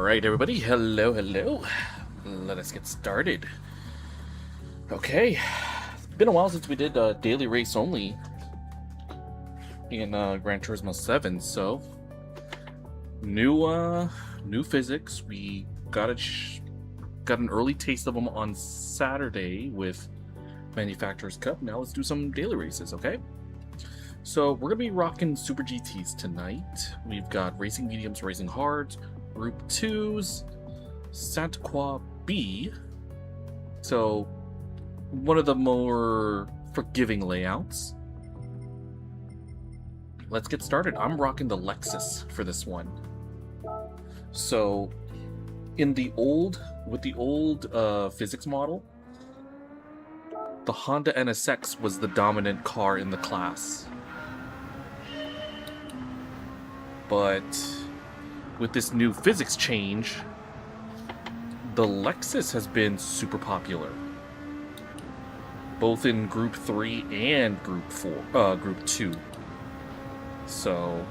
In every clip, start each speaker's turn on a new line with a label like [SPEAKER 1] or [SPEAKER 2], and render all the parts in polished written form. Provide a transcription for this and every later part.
[SPEAKER 1] Alright, everybody. Hello, hello. Let us get started. Okay. It's been a while since we did daily race only in Gran Turismo 7, so new physics. We got an early taste of them on Saturday with Manufacturers Cup. Now let's do some daily races, okay? So we're gonna be rocking Super GTs tonight. We've got Racing Mediums, Racing Hards, Group 2s, Santa Qua B. So one of the more forgiving layouts. Let's get started. I'm rocking the Lexus for this one. So with the old physics model, the Honda NSX was the dominant car in the class. But with this new physics change, the Lexus has been super popular, both in Group 3 and Group 2. So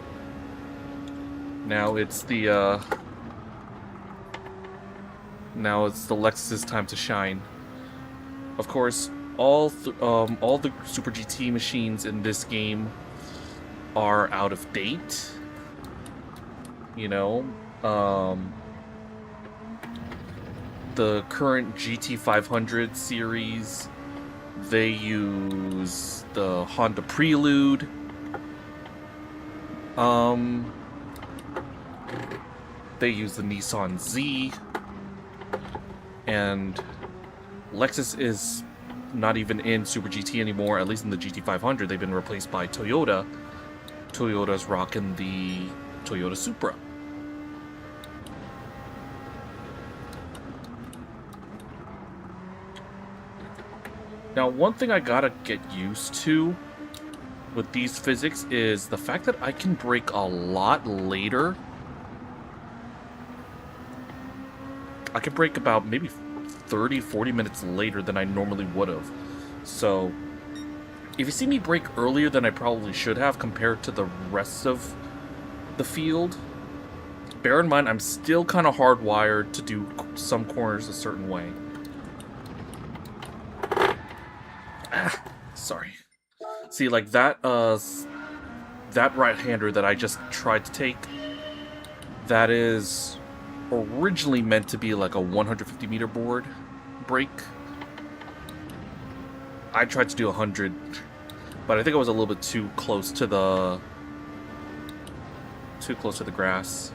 [SPEAKER 1] now it's the Lexus's time to shine. Of course, all the Super GT machines in this game are out of date. You know, the current GT500 series, they use the Honda Prelude. They use the Nissan Z, and Lexus is not even in Super GT anymore, at least in the GT500. They've been replaced by Toyota. Toyota's rocking the Toyota Supra. Now, one thing I gotta get used to with these physics is the fact that I can brake a lot later. I can brake about maybe 30-40 minutes later than I normally would have. So if you see me brake earlier than I probably should have compared to the rest of the field, bear in mind I'm still kind of hardwired to do some corners a certain way. Sorry. See, like that right-hander that I just tried to take, that is originally meant to be like a 150-meter board brake. I tried to do 100, but I think I was a little bit too close to the grass.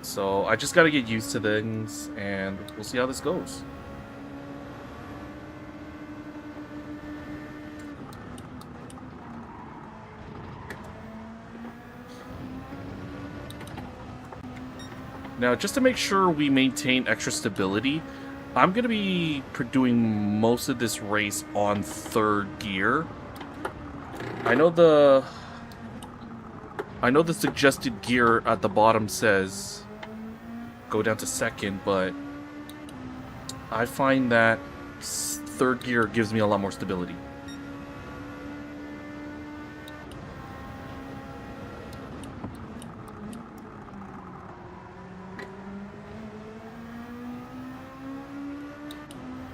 [SPEAKER 1] So I just gotta get used to things, and we'll see how this goes. Now, just to make sure we maintain extra stability, I'm gonna be doing most of this race on third gear. I know the suggested gear at the bottom says go down to second, but I find that third gear gives me a lot more stability.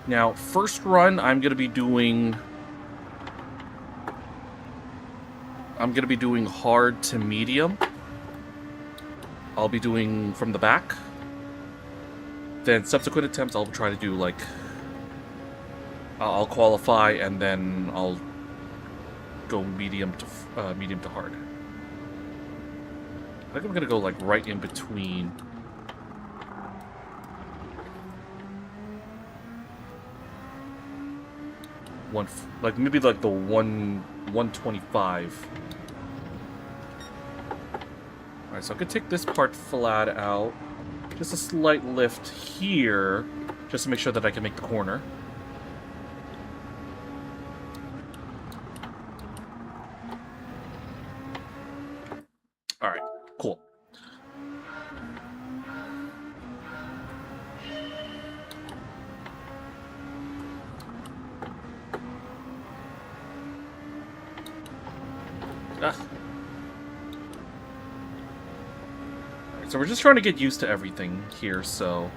[SPEAKER 1] Now, first run, I'm gonna be doing hard to medium. I'll be doing from the back. Then subsequent attempts, I'll try to do like I'll qualify, and then I'll go medium to hard. I think I'm gonna go like right in between. Maybe like the 125. Alright, so I could take this part flat out. Just a slight lift here, just to make sure that I can make the corner. Alright, cool. Alright, so we're just trying to get used to everything here, so...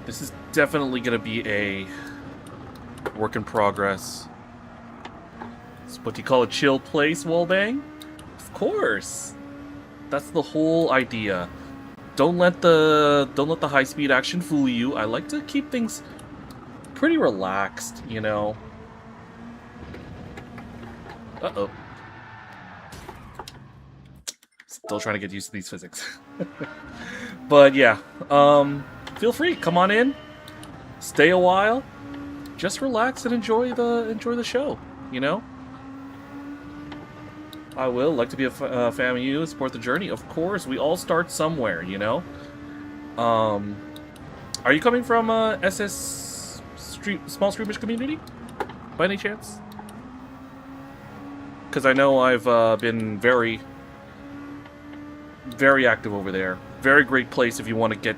[SPEAKER 1] This is definitely going to be a work in progress. It's what you call a chill place, wallbang? Of course! That's the whole idea. Don't let the high-speed action fool you. I like to keep things pretty relaxed, you know. Uh-oh. Still trying to get used to these physics. But yeah, feel free, come on in, stay a while, just relax and enjoy the show, you know? I will like to be a fan of you, support the journey. Of course, we all start somewhere, you know? Are you coming from SS small streamish community, by any chance? Because I know I've been very active over there. Very great place if you want to get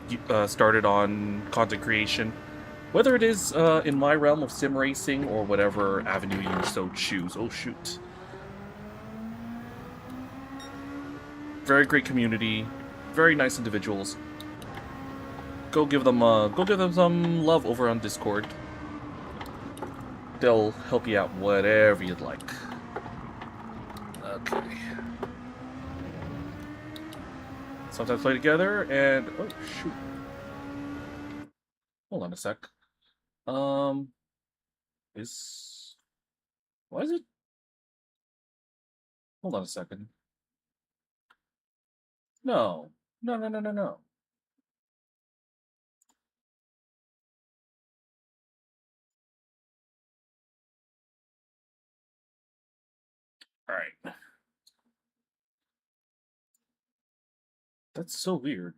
[SPEAKER 1] started on content creation. Whether it is in my realm of sim racing or whatever avenue you so choose. Oh, shoot. Very great community. Very nice individuals. Go give them some love over on Discord. They'll help you out whatever you'd like. Okay. Sometimes play together and oh shoot. Hold on a sec. Why is it? Hold on a second. No. No. Alright. That's so weird.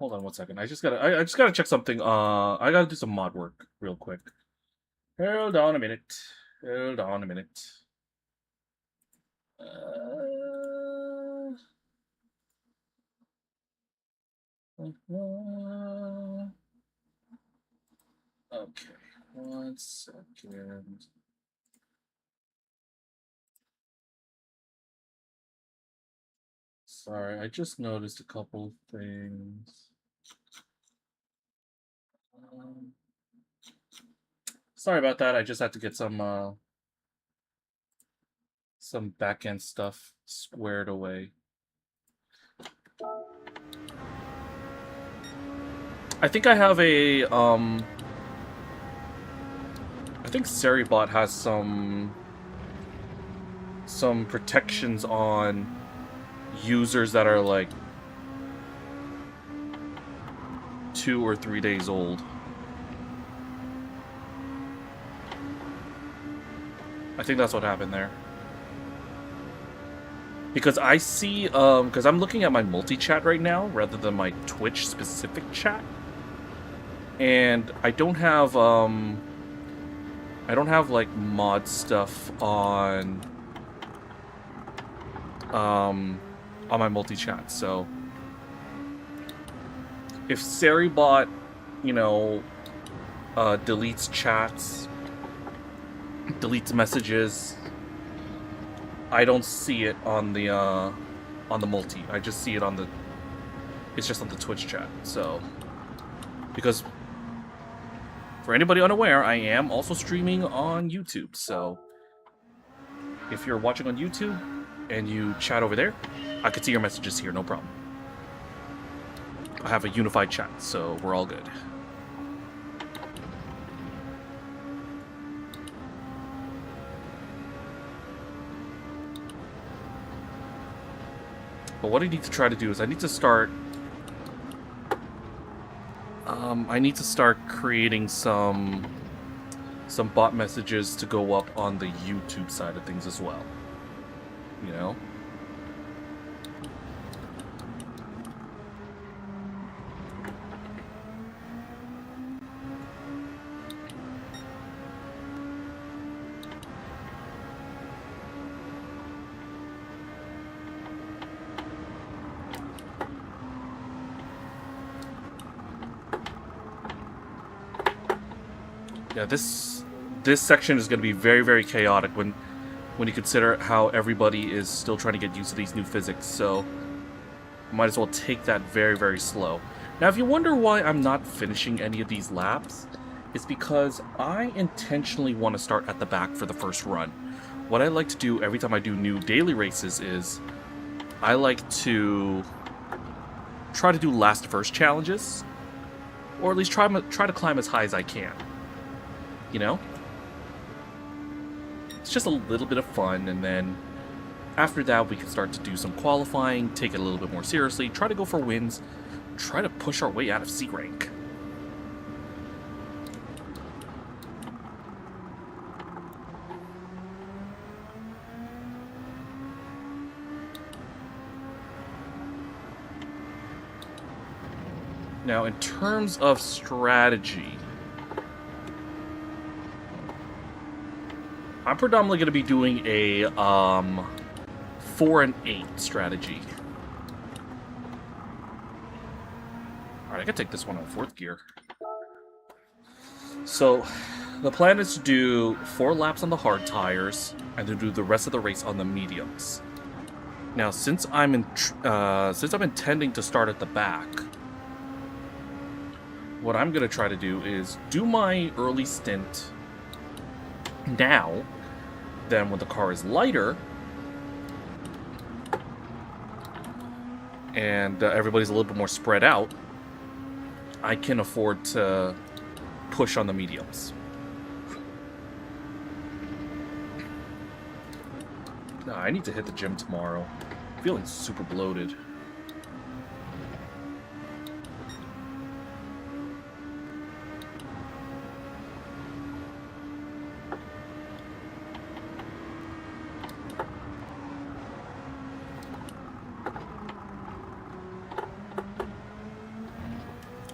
[SPEAKER 1] Hold on one second. I just gotta check something. I gotta do some mod work real quick. Hold on a minute. Hold on a minute. Okay, 1 second. Sorry, I just noticed a couple things. Sorry about that. I just had to get some back-end stuff squared away. I think I have a I think Seribot has some protections on users that are like 2 or 3 days old. I think that's what happened there. Because I see, because I'm looking at my multi-chat right now rather than my Twitch specific chat, and I don't have like mod stuff on my multi-chat. So if Seribot, you know, deletes chats, deletes messages, I don't see it on the multi. I just see it on the, it's just on the Twitch chat. So, because for anybody unaware, I am also streaming on YouTube. So if you're watching on YouTube and you chat over there, I could see your messages here, no problem. I have a unified chat, so we're all good. But what I need to try to do is I need to start creating some bot messages to go up on the YouTube side of things as well. You know? Yeah, this section is going to be very, very chaotic. When when you consider how everybody is still trying to get used to these new physics, so might as well take that very, very slow. Now, if you wonder why I'm not finishing any of these laps, it's because I intentionally want to start at the back for the first run. What I like to do every time I do new daily races is I like to try to do last first challenges, or at least try to climb as high as I can. You know? It's just a little bit of fun, and then after that we can start to do some qualifying, take it a little bit more seriously, try to go for wins, try to push our way out of C rank. Now, in terms of strategy, I'm predominantly going to be doing a 4 and 8 strategy. Alright, I can take this one on 4th gear. So, the plan is to do 4 laps on the hard tires, and to do the rest of the race on the mediums. Now, since I'm intending to start at the back, what I'm going to try to do is do my early stint now, then when the car is lighter, and everybody's a little bit more spread out, I can afford to push on the mediums. No, I need to hit the gym tomorrow. I'm feeling super bloated.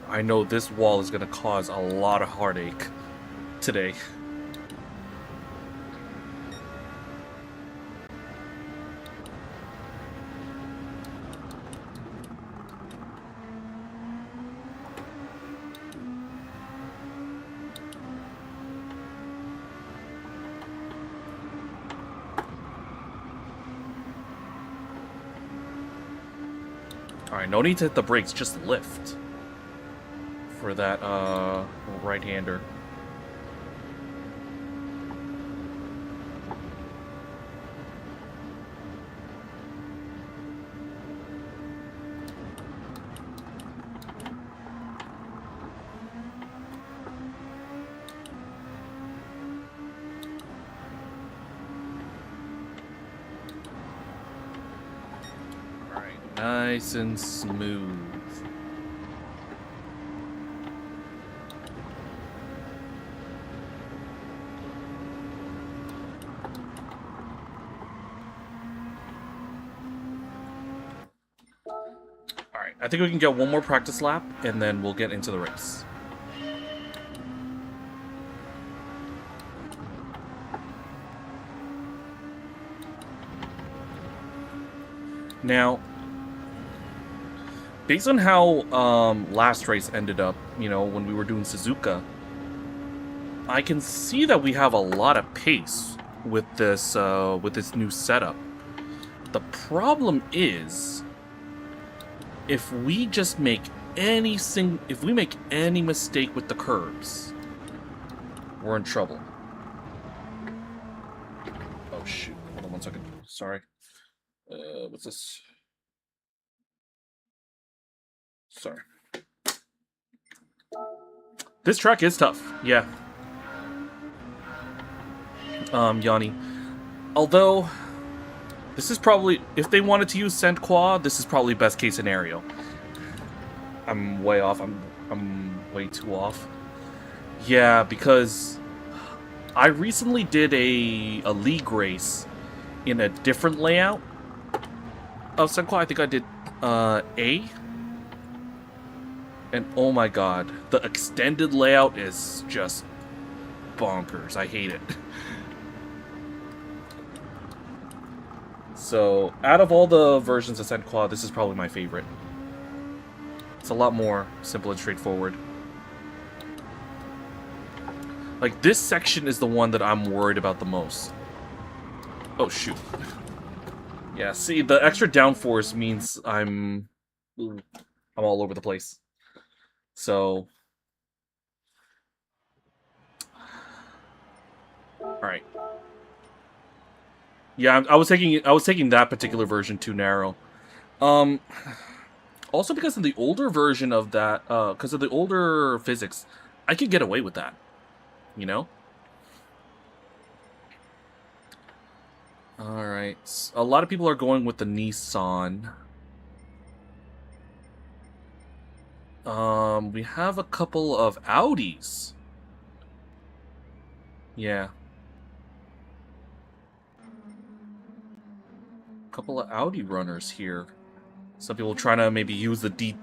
[SPEAKER 1] I know this wall is going to cause a lot of heartache today. Alright, no need to hit the brakes, just lift. For that right-hander. All right, nice and smooth. I think we can get one more practice lap, and then we'll get into the race. Now, based on how last race ended up, you know, when we were doing Suzuka, I can see that we have a lot of pace with this new setup. The problem is, if we just make if we make any mistake with the curbs, we're in trouble. Oh shoot, hold on 1 second. Sorry. What's this? Sorry. This track is tough, yeah. Yanni. Although, this is probably, if they wanted to use Cent Qua, this is probably best case scenario. I'm way off. I'm way too off. Yeah, because I recently did a league race in a different layout of Cent Qua. I think I did A. And oh my god, the extended layout is just bonkers. I hate it. So, out of all the versions of Cent Qua, this is probably my favorite. It's a lot more simple and straightforward. Like, this section is the one that I'm worried about the most. Oh, shoot. Yeah, see, the extra downforce means I'm all over the place. So... Alright. Yeah, I was taking that particular version too narrow. Also because of the older version of that, because of the older physics, I could get away with that. You know? Alright. A lot of people are going with the Nissan. We have a couple of Audis. Yeah. Couple of Audi runners here. Some people trying to maybe use the DRS.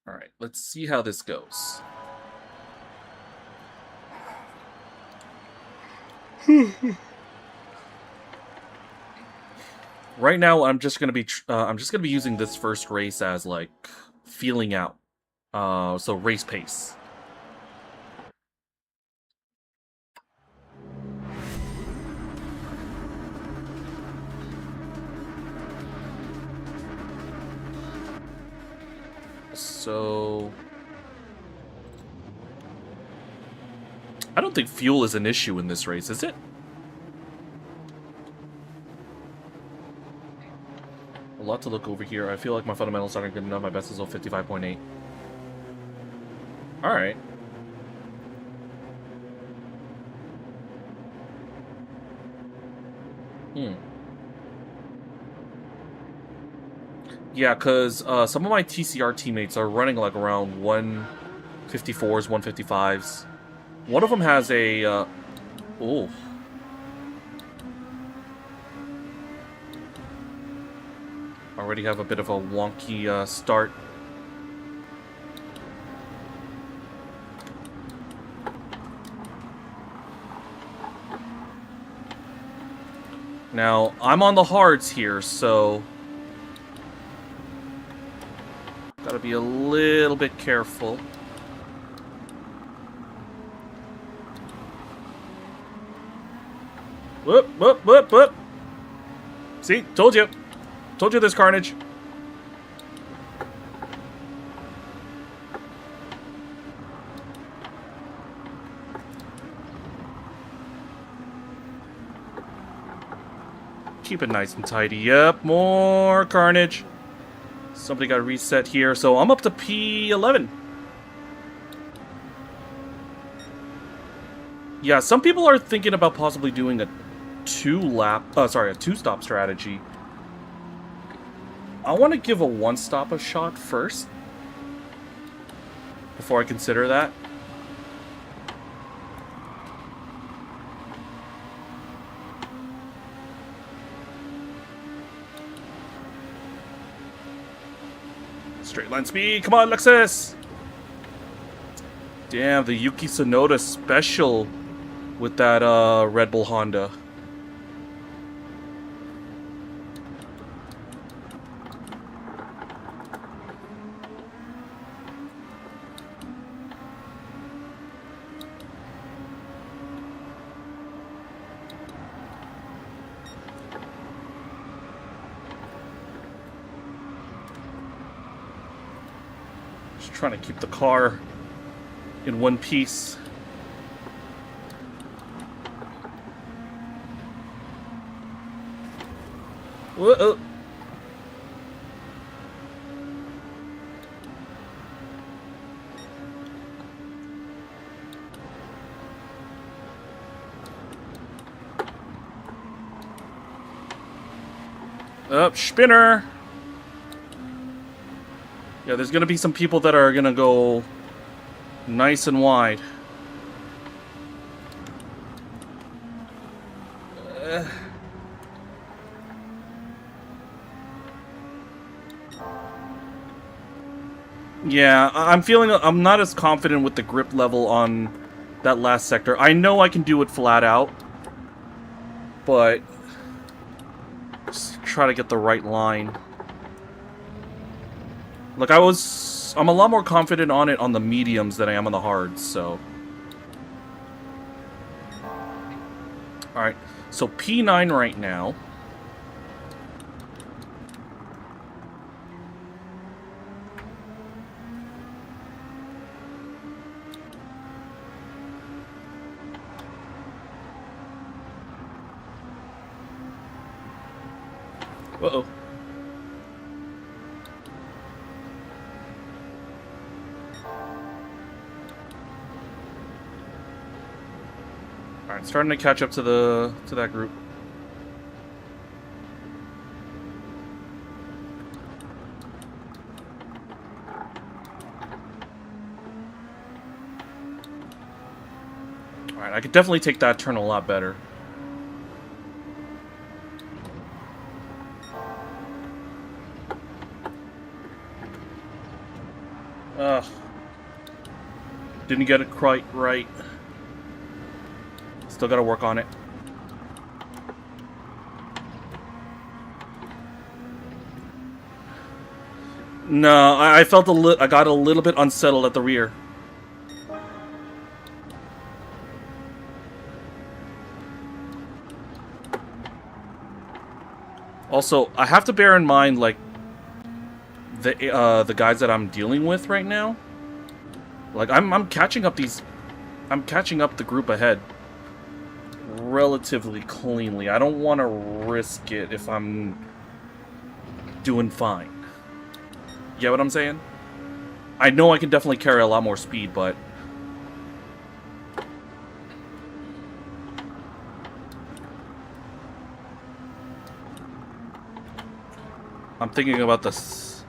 [SPEAKER 1] All right, let's see how this goes. Right now, I'm just gonna be using this first race as like feeling out. So race pace. So... I don't think fuel is an issue in this race, is it? A lot to look over here. I feel like my fundamentals aren't good enough. My best is 55.8. Alright. Yeah, because some of my TCR teammates are running like around 154s, 155s. One of them has a... oh. Already have a bit of a wonky start. Now, I'm on the hards here, so... gotta be a little bit careful. Whoop, whoop, whoop, whoop. See? Told you. Told you there's carnage. Keep it nice and tidy. Yep, more carnage. Somebody got reset here, so I'm up to P11. Yeah, some people are thinking about possibly doing a two-stop strategy. I want to give a one-stop a shot first before I consider that. Straight line speed, come on, Lexus! Damn, the Yuki Tsunoda special with that Red Bull Honda. Just trying to keep the car in one piece. Whoa. Up, spinner. Yeah, there's gonna be some people that are gonna go nice and wide. Yeah, I'm not as confident with the grip level on that last sector. I know I can do it flat out, but just try to get the right line. Look, I was I'm a lot more confident on it on the mediums than I am on the hards, so. Alright, so P9 right now. Uh-oh. Alright, starting to catch up to that group. Alright, I could definitely take that turn a lot better. Didn't get it quite right. Still gotta work on it. No, I felt I got a little bit unsettled at the rear. Also, I have to bear in mind, like, the guys that I'm dealing with right now. Like, I'm catching up I'm catching up the group ahead relatively cleanly. I don't want to risk it if I'm doing fine. You get what I'm saying? I know I can definitely carry a lot more speed, but I'm thinking about this.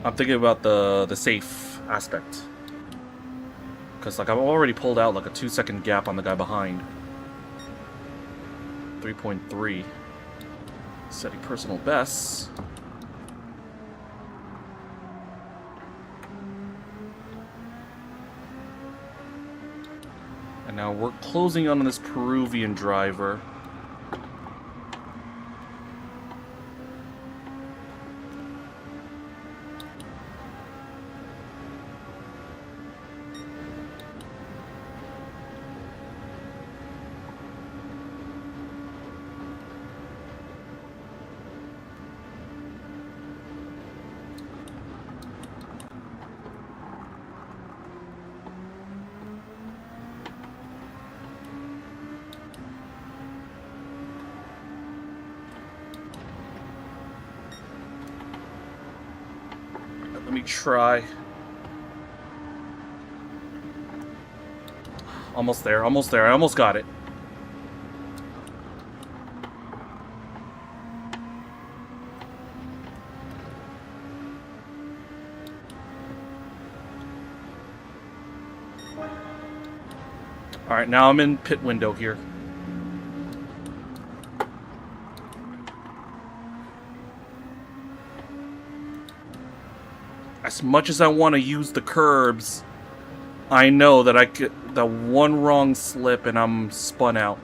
[SPEAKER 1] I'm thinking about the safe aspect. Because, like, I've already pulled out, like, a 2-second gap on the guy behind. 3.3. Setting personal bests. And now we're closing on this Peruvian driver. Let me try. Almost there, almost there. I almost got it. Alright, now I'm in pit window here. As much as I want to use the curbs, I know that I could, that one wrong slip and I'm spun out.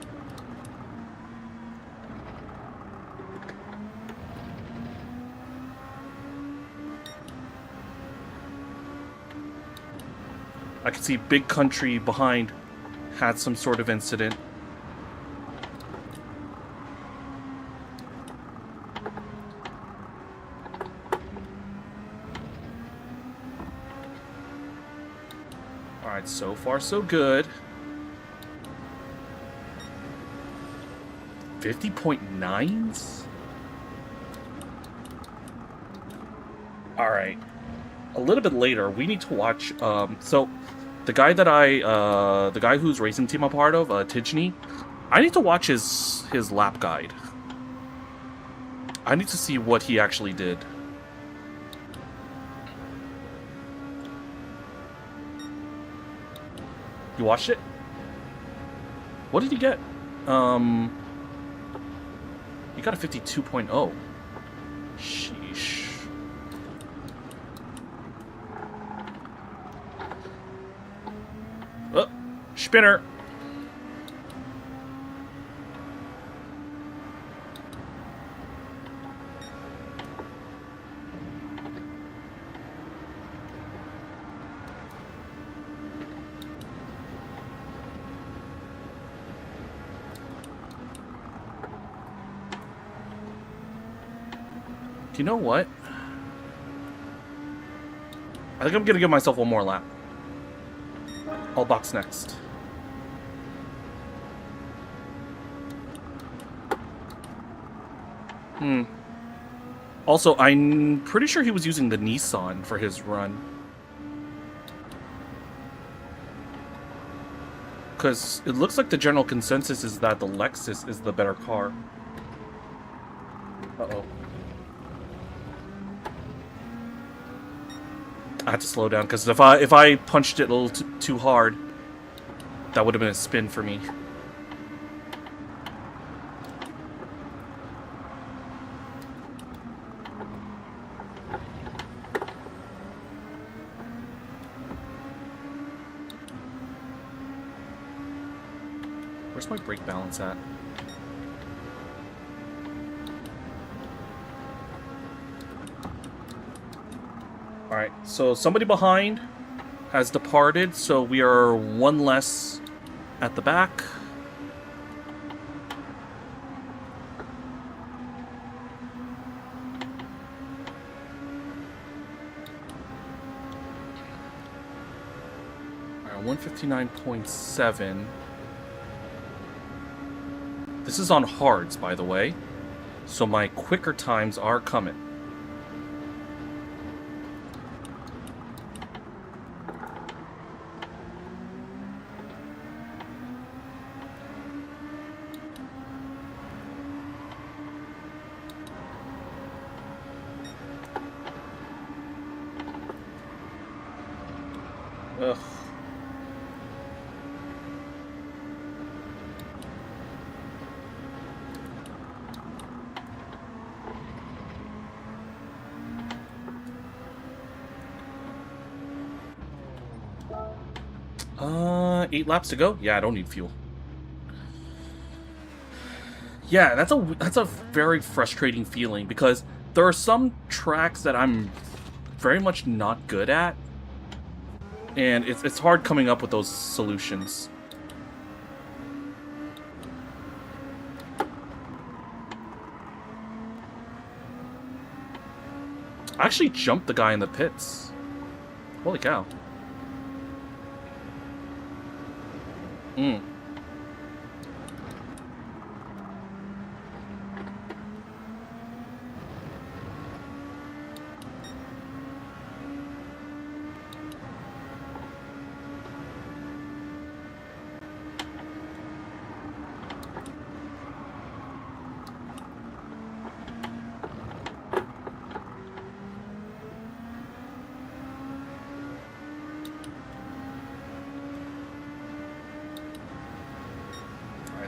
[SPEAKER 1] I can see Big Country behind had some sort of incident. Alright, so far so good. 50.9s? Alright. A little bit later, we need to watch, so the guy that the guy whose racing team I'm part of, Tijni, I need to watch his lap guide. I need to see what he actually did. You watched it? What did he get? He got a 52.0. Sheesh. Oh, spinner. You know what? I think I'm gonna give myself one more lap. I'll box next. Also, I'm pretty sure he was using the Nissan for his run. Because it looks like the general consensus is that the Lexus is the better car. Uh-oh. I had to slow down, because if I punched it a little too hard, that would have been a spin for me. Where's my brake balance at? Alright, so somebody behind has departed, so we are one less at the back. Alright, 159.7. This is on hards, by the way, so my quicker times are coming. Ugh. Eight laps to go? Yeah, I don't need fuel. Yeah, that's a very frustrating feeling, because there are some tracks that I'm very much not good at, and it's hard coming up with those solutions. I actually jumped the guy in the pits. Holy cow.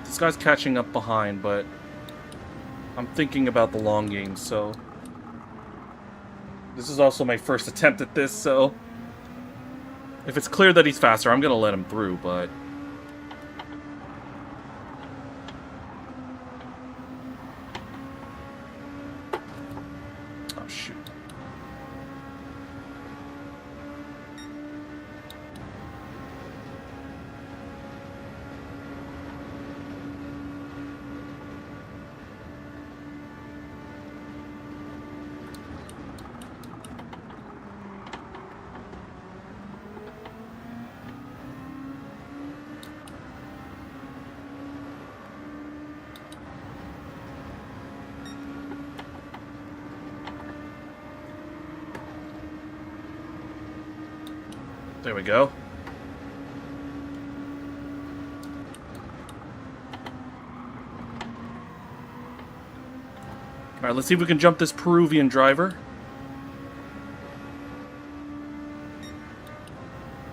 [SPEAKER 1] This guy's catching up behind, but I'm thinking about the long game, so this is also my first attempt at this, so if it's clear that he's faster, I'm gonna let him through, but oh shoot. There we go. Alright, let's see if we can jump this Peruvian driver.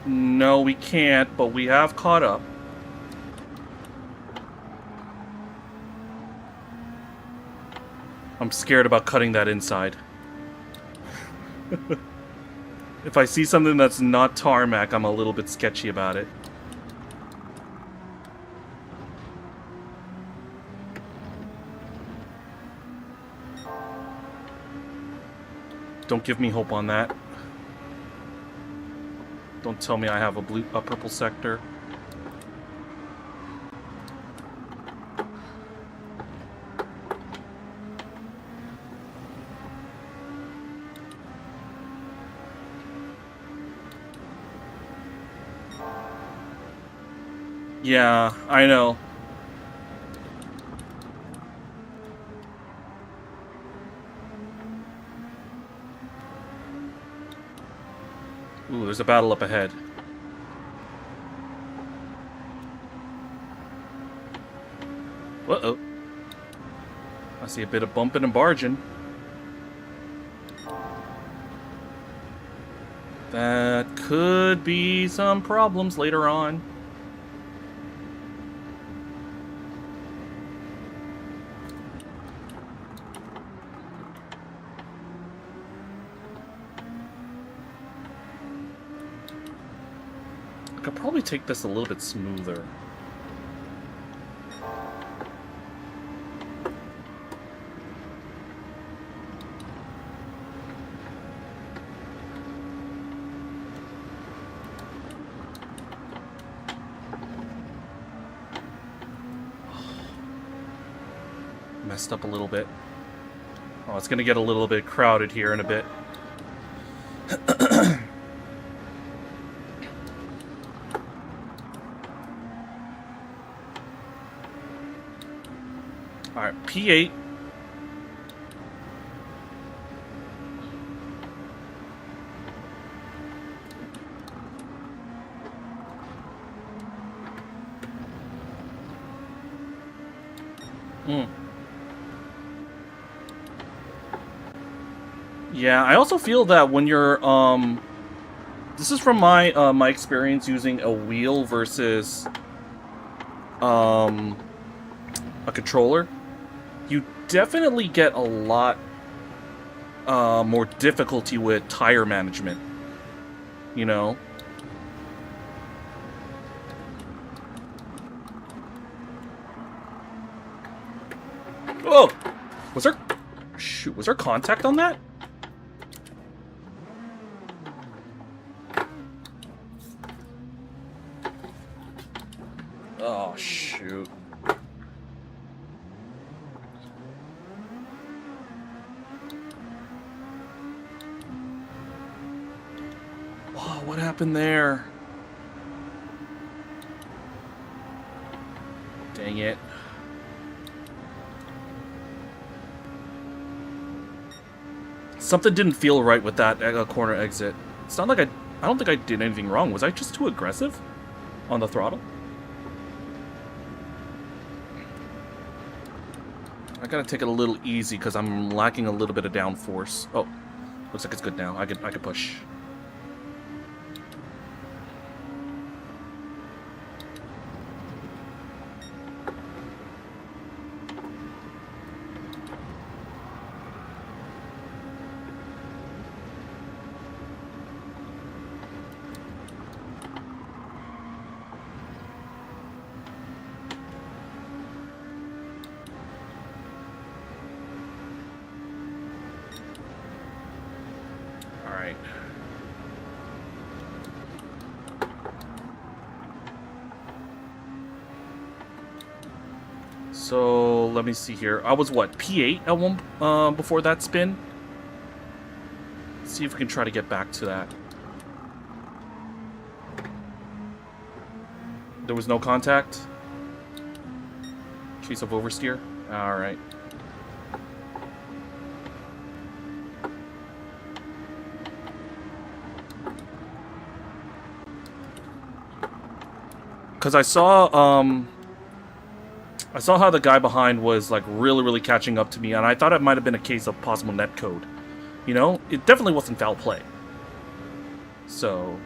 [SPEAKER 1] No, we can't, but we have caught up. I'm scared about cutting that inside. If I see something that's not tarmac, I'm a little bit sketchy about it. Don't give me hope on that. Don't tell me I have a purple sector. Yeah, I know. Ooh, there's a battle up ahead. Uh-oh. I see a bit of bumping and barging. That could be some problems later on. I could probably take this a little bit smoother. Messed up a little bit. Oh, it's gonna get a little bit crowded here in a bit. Alright, P8. Yeah, I also feel that when you're, this is from my, my experience using a wheel versus, a controller. You definitely get a lot, more difficulty with tire management. You know? Oh! Was there... Shoot, was there contact on that? Oh, shoot. Whoa, what happened there? Dang it. Something didn't feel right with that corner exit. It's not like I don't think I did anything wrong. Was I just too aggressive on the throttle? I gotta take it a little easy because I'm lacking a little bit of downforce. Oh, looks like it's good now. I could push. Alright. So, let me see here. I was, what, P8 at one, before that spin? Let's see if we can try to get back to that. There was no contact? Case of oversteer? Alright. Because I saw how the guy behind was, like, really catching up to me, and I thought it might have been a case of possible netcode. You know? It definitely wasn't foul play. So...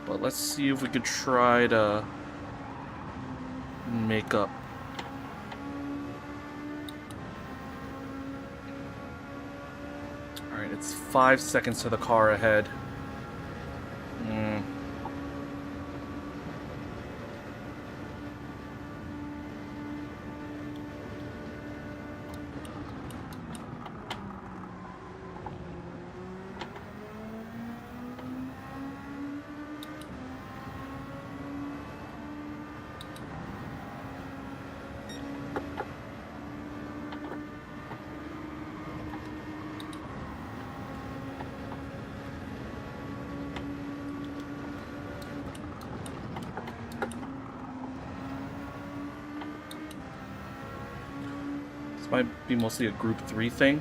[SPEAKER 1] But let's see if we could try to make up. Alright, it's 5 seconds to the car ahead. Might be mostly a Group 3 thing.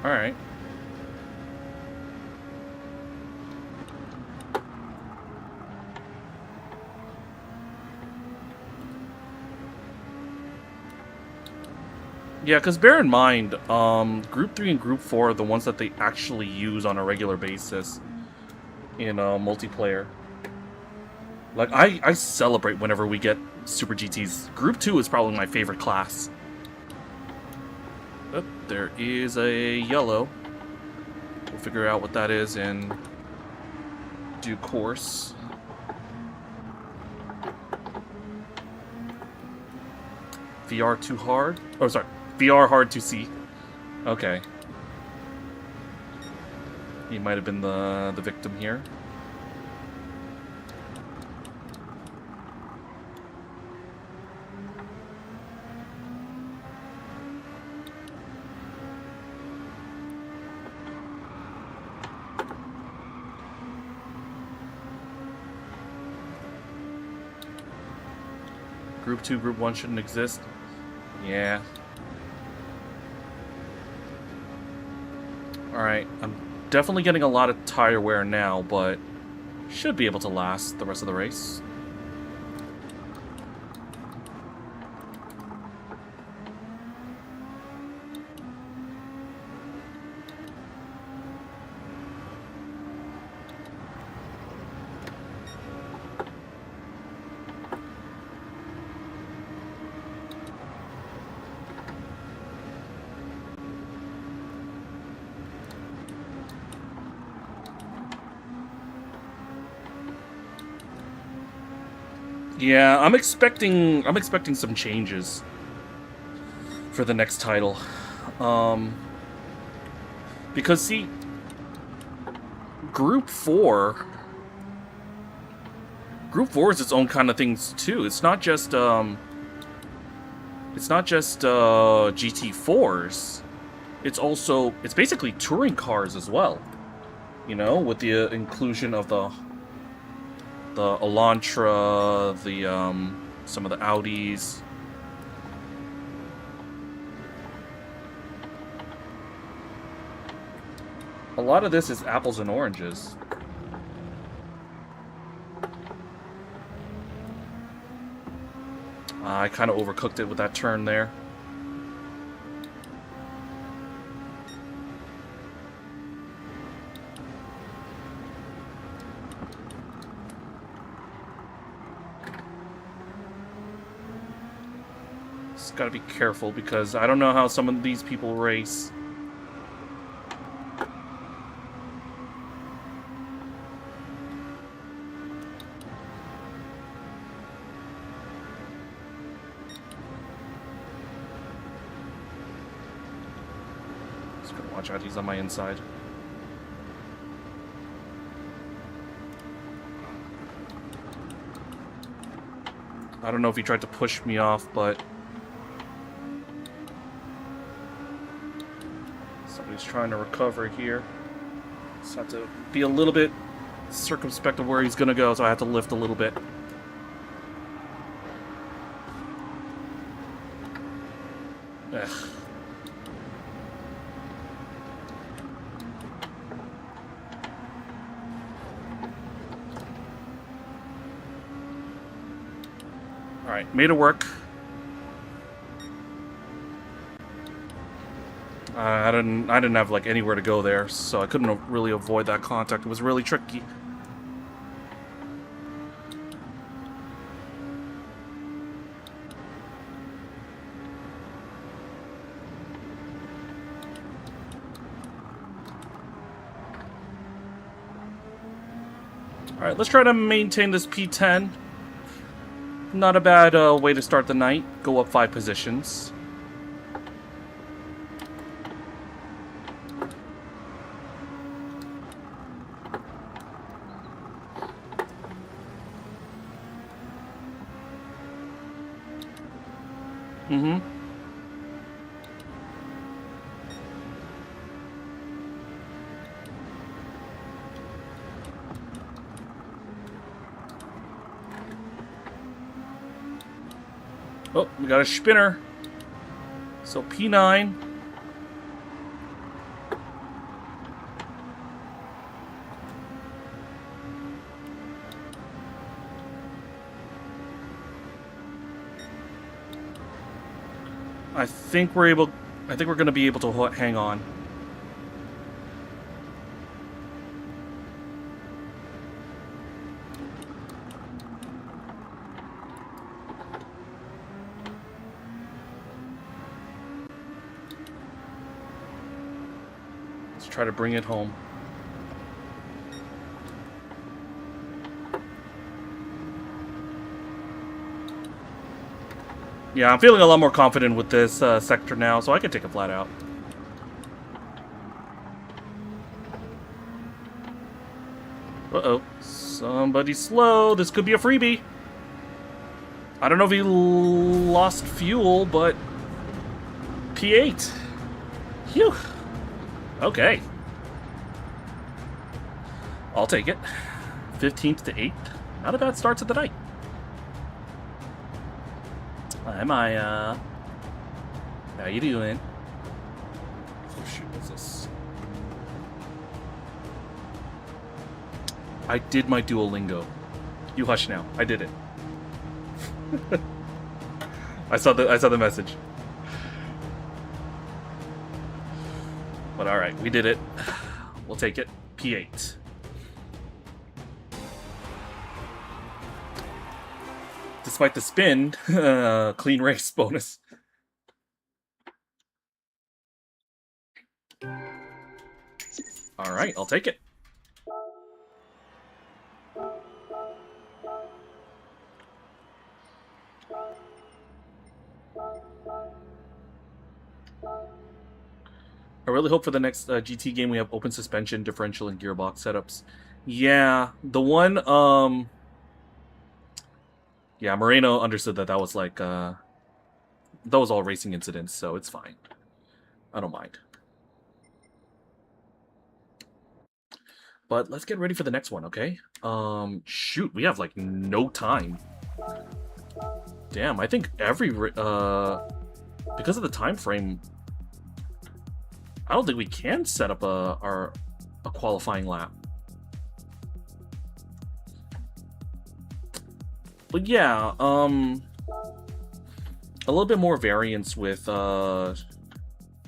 [SPEAKER 1] Alright. Yeah, because bear in mind, Group 3 and Group 4 are the ones that they actually use on a regular basis in multiplayer. Like, I celebrate whenever we get Super GTs. Group 2 is probably my favorite class. Oh, there is a yellow. We'll figure out what that is in due course. VR too hard? Oh, sorry. VR hard to see. Okay. He might have been the victim here. Group 2, Group 1 shouldn't exist. Yeah. Alright, I'm definitely getting a lot of tire wear now, but should be able to last the rest of the race. Yeah, I'm expecting some changes for the next title. Because see, Group 4 is its own kind of things too. It's not just GT4s. It's basically touring cars as well. You know, with the inclusion of the Elantra, some of the Audis. A lot of this is apples and oranges. I kind of overcooked it with that turn there. Gotta be careful because I don't know how some of these people race. Just gotta watch out, he's on my inside. I don't know if he tried to push me off, but he's trying to recover here. Just have to be a little bit circumspect of where he's gonna go, so I have to lift a little bit. Ugh. Alright, made it work. I didn't have like anywhere to go there, so I couldn't really avoid that contact. It was really tricky. Alright, let's try to maintain this P10. Not a bad way to start the night. Go up 5 positions. Mm-hmm. Oh, we got a spinner. So P9. I think we're going to be able to hang on. Let's try to bring it home. Yeah, I'm feeling a lot more confident with this sector now, so I can take a flat out. Uh-oh. Somebody's slow. This could be a freebie. I don't know if he lost fuel, but... P8. Phew. Okay. I'll take it. 15th to 8th. Not a bad start to the night. Hi, Maya. How you doing? Oh, shoot, what's this? I did my Duolingo. You hush now. I did it. I saw the message. But all right, we did it. We'll take it. P8. Despite the spin, clean race bonus. All right, I'll take it. I really hope for the next GT game we have open suspension, differential, and gearbox setups. Yeah, the one, yeah, Moreno understood that was like, that was all racing incidents, so it's fine. I don't mind. But let's get ready for the next one, okay? Shoot, we have, like, no time. Damn, I think because of the time frame, I don't think we can set up a qualifying lap. But yeah, a little bit more variance with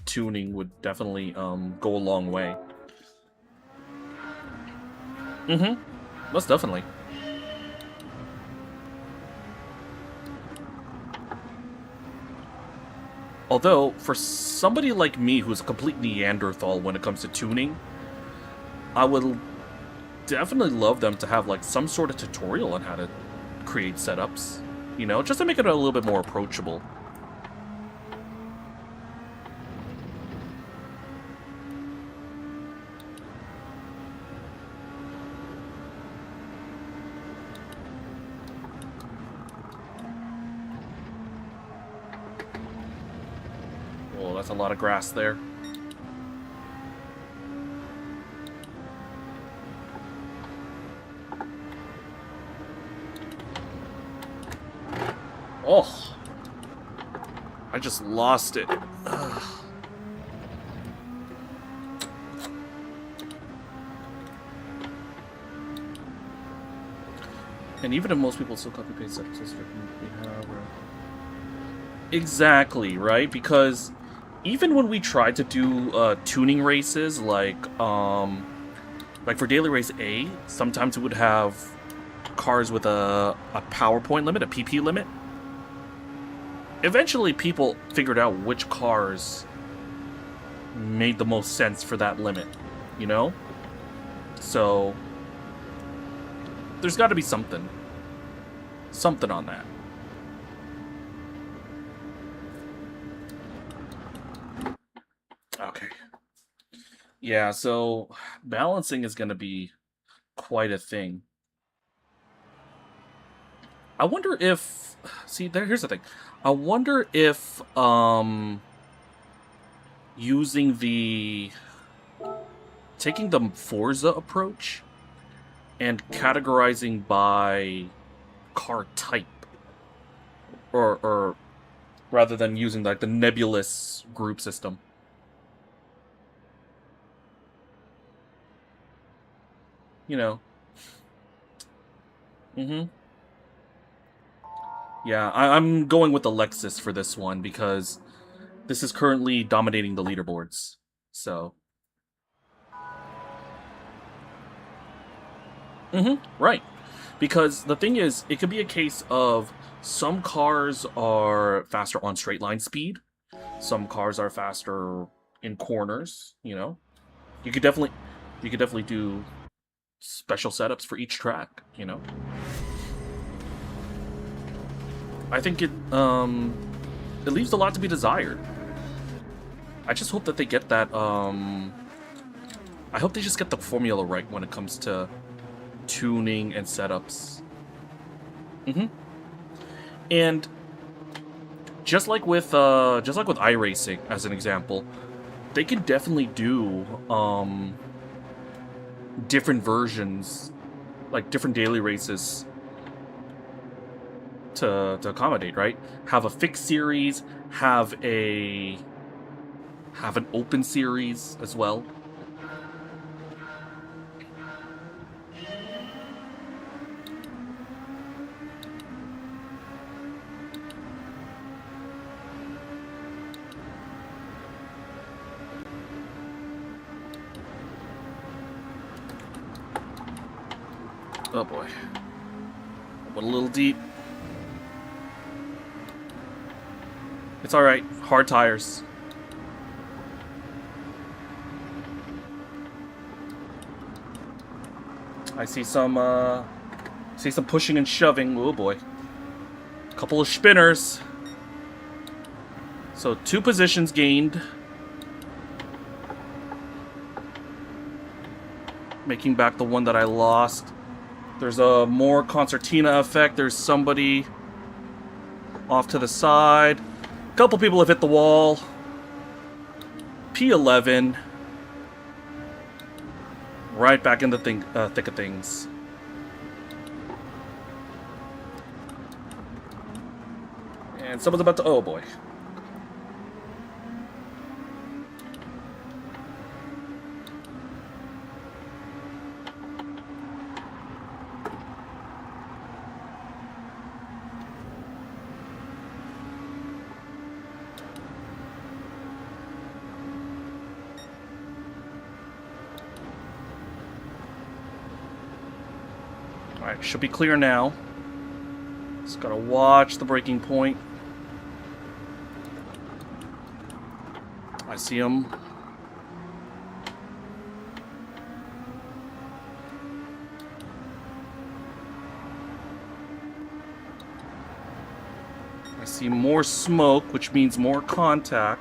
[SPEAKER 1] tuning would definitely go a long way. Mm-hmm. Most definitely. Although, for somebody like me who's a complete Neanderthal when it comes to tuning, I would definitely love them to have like some sort of tutorial on how to create setups, you know, just to make it a little bit more approachable. Oh, that's a lot of grass there. Oh, I just lost it. Ugh. And even if most people still copy paste settings, we have exactly right, because even when we tried to do tuning races, like for Daily Race A, sometimes it would have cars with a power point limit, a PP limit. Eventually, people figured out which cars made the most sense for that limit, you know? So, there's got to be something. Something on that. Okay. Yeah, so balancing is going to be quite a thing. I wonder if... See, here's the thing. I wonder if taking the Forza approach and categorizing by car type or rather than using like the nebulous group system. You know. Yeah, I'm going with the Lexus for this one because this is currently dominating the leaderboards. So. Right. Because the thing is, it could be a case of some cars are faster on straight line speed, some cars are faster in corners, you know. You could definitely do special setups for each track, you know. I think it leaves a lot to be desired. I just hope that they get that I hope they just get the formula right when it comes to tuning and setups. And just like with iRacing as an example, they can definitely do different versions, like different daily races to accommodate, right? Have a fixed series, have an open series as well. Oh boy. Went a little deep. It's alright. Hard tires. I see some pushing and shoving. Oh boy. Couple of spinners. So 2 positions gained. Making back the one that I lost. There's a more concertina effect. There's somebody off to the side. A couple people have hit the wall. P11. Right back in the thick of things. And someone's about to... Oh, boy. Alright, should be clear now. Just gotta watch the braking point. I see him. I see more smoke, which means more contact.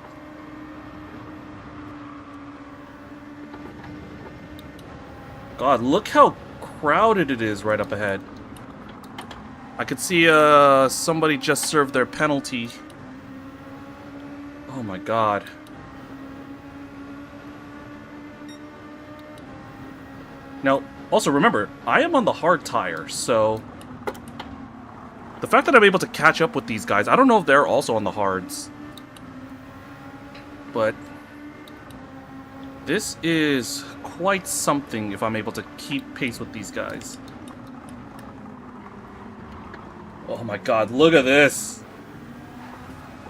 [SPEAKER 1] God, look how crowded it is right up ahead. I could see somebody just served their penalty. Oh my god. Now, also remember, I am on the hard tire, so the fact that I'm able to catch up with these guys, I don't know if they're also on the hards. But this is quite something if I'm able to keep pace with these guys. Oh my god, look at this!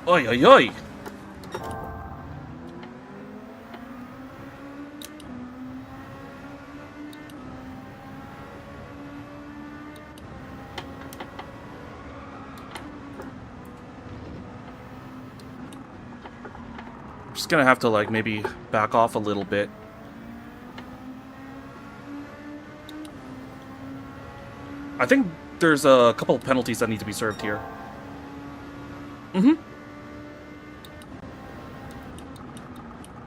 [SPEAKER 1] Oi, oi, oi! I'm just gonna have to, like, maybe back off a little bit. I think there's a couple of penalties that need to be served here.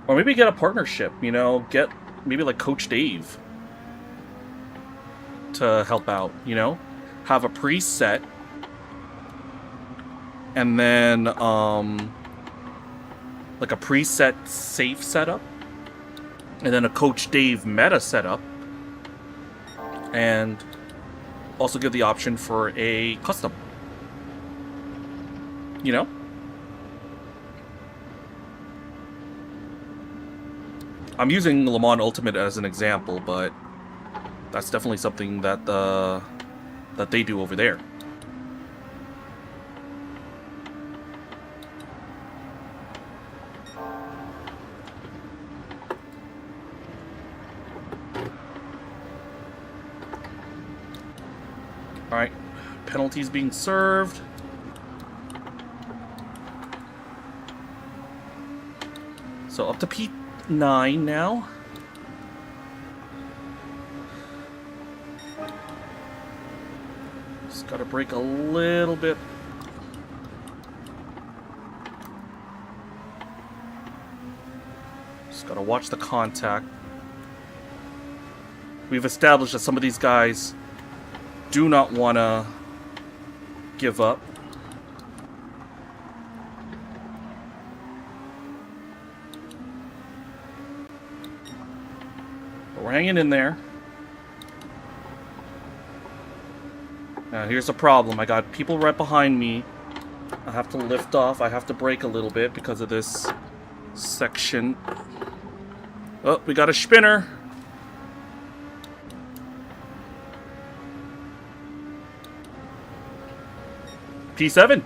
[SPEAKER 1] Or maybe get a partnership, you know, get maybe like Coach Dave to help out, you know? Have a preset and then like a preset safe setup and then a Coach Dave meta setup and also give the option for a custom. You know? I'm using Le Mans Ultimate as an example, but that's definitely something that that they do over there. All right, penalties being served. So up to P9 now. Just gotta brake a little bit. Just gotta watch the contact. We've established that some of these guys do not want to give up. But we're hanging in there. Now here's the problem. I got people right behind me. I have to lift off. I have to brake a little bit because of this section. Oh, we got a spinner. P7.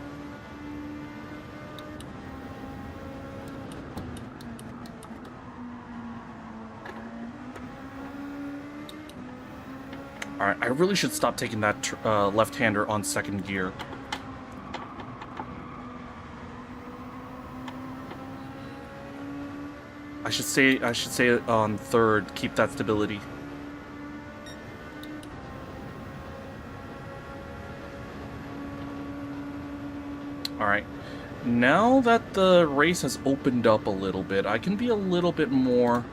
[SPEAKER 1] Alright, I really should stop taking that left-hander on second gear. I should say it on third, keep that stability. Alright, now that the race has opened up a little bit, I can be a little bit more,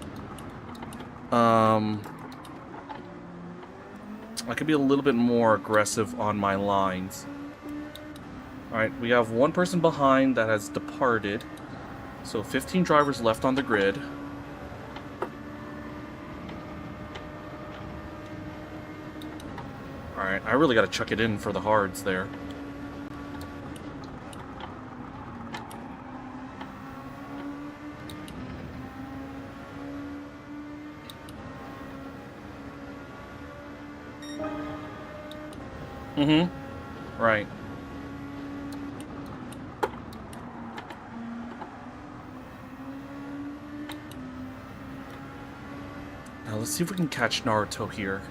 [SPEAKER 1] aggressive on my lines. Alright, we have one person behind that has departed, so 15 drivers left on the grid. Alright, I really gotta chuck it in for the hards there. Right. Now let's see if we can catch Naruto here.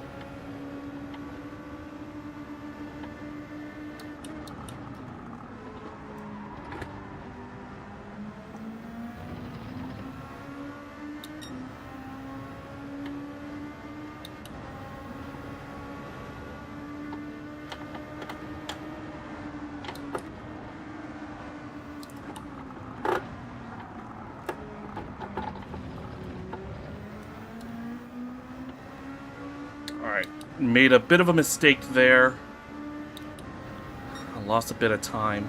[SPEAKER 1] Alright, made a bit of a mistake there. I lost a bit of time.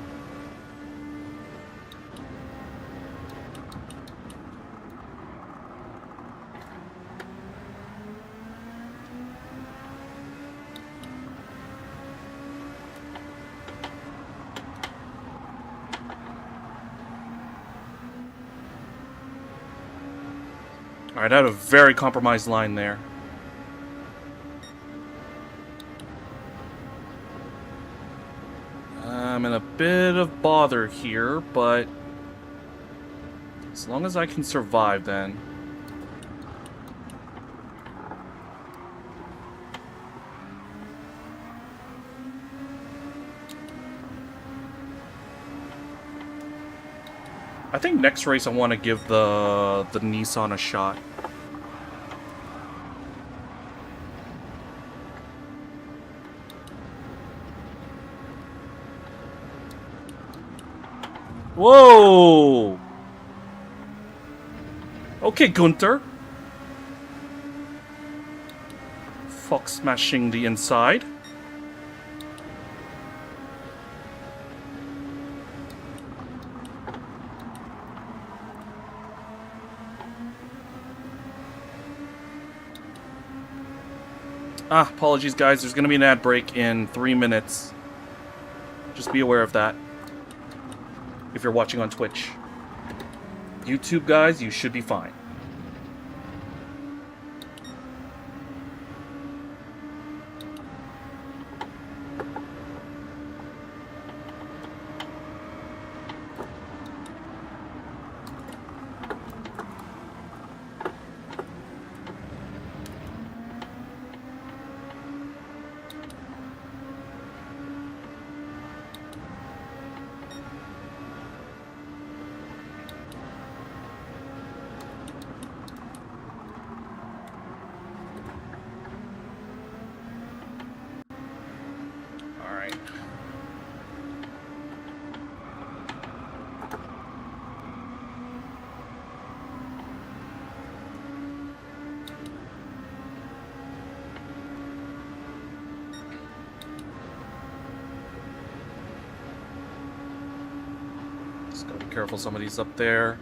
[SPEAKER 1] Alright, I had a very compromised line there. I'm in a bit of bother here, but as long as I can survive, then. I think next race I want to give the Nissan a shot. Whoa! Okay, Gunther. Fox smashing the inside. Apologies guys, there's gonna be an ad break in 3 minutes. Just be aware of that. If you're watching on Twitch. YouTube guys, you should be fine. Careful, somebody's up there.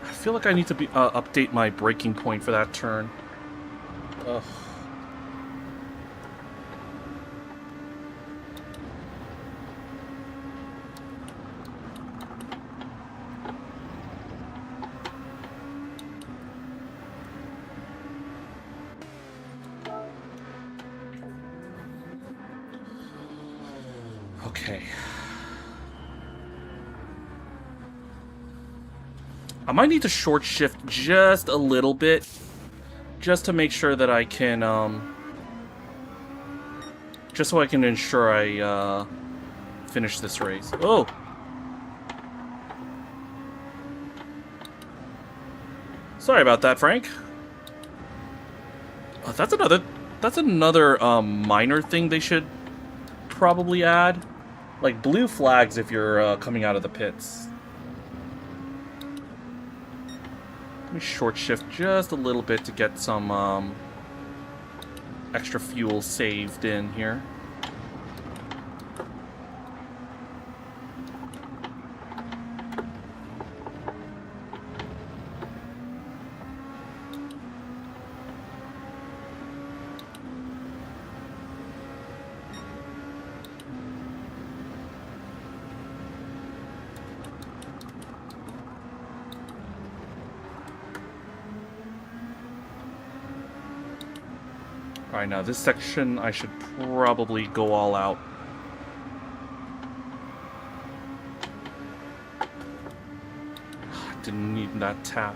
[SPEAKER 1] I feel like I need to update my braking point for that turn. Ugh. Okay. I might need to short shift just a little bit, just to make sure that I can, just so I can ensure I, finish this race. Oh! Sorry about that, Frank. Oh, that's another, minor thing they should probably add. Like, blue flags if you're, coming out of the pits. Let me short shift just a little bit to get some, extra fuel saved in here. Alright, now this section I should probably go all out. Didn't need that tap.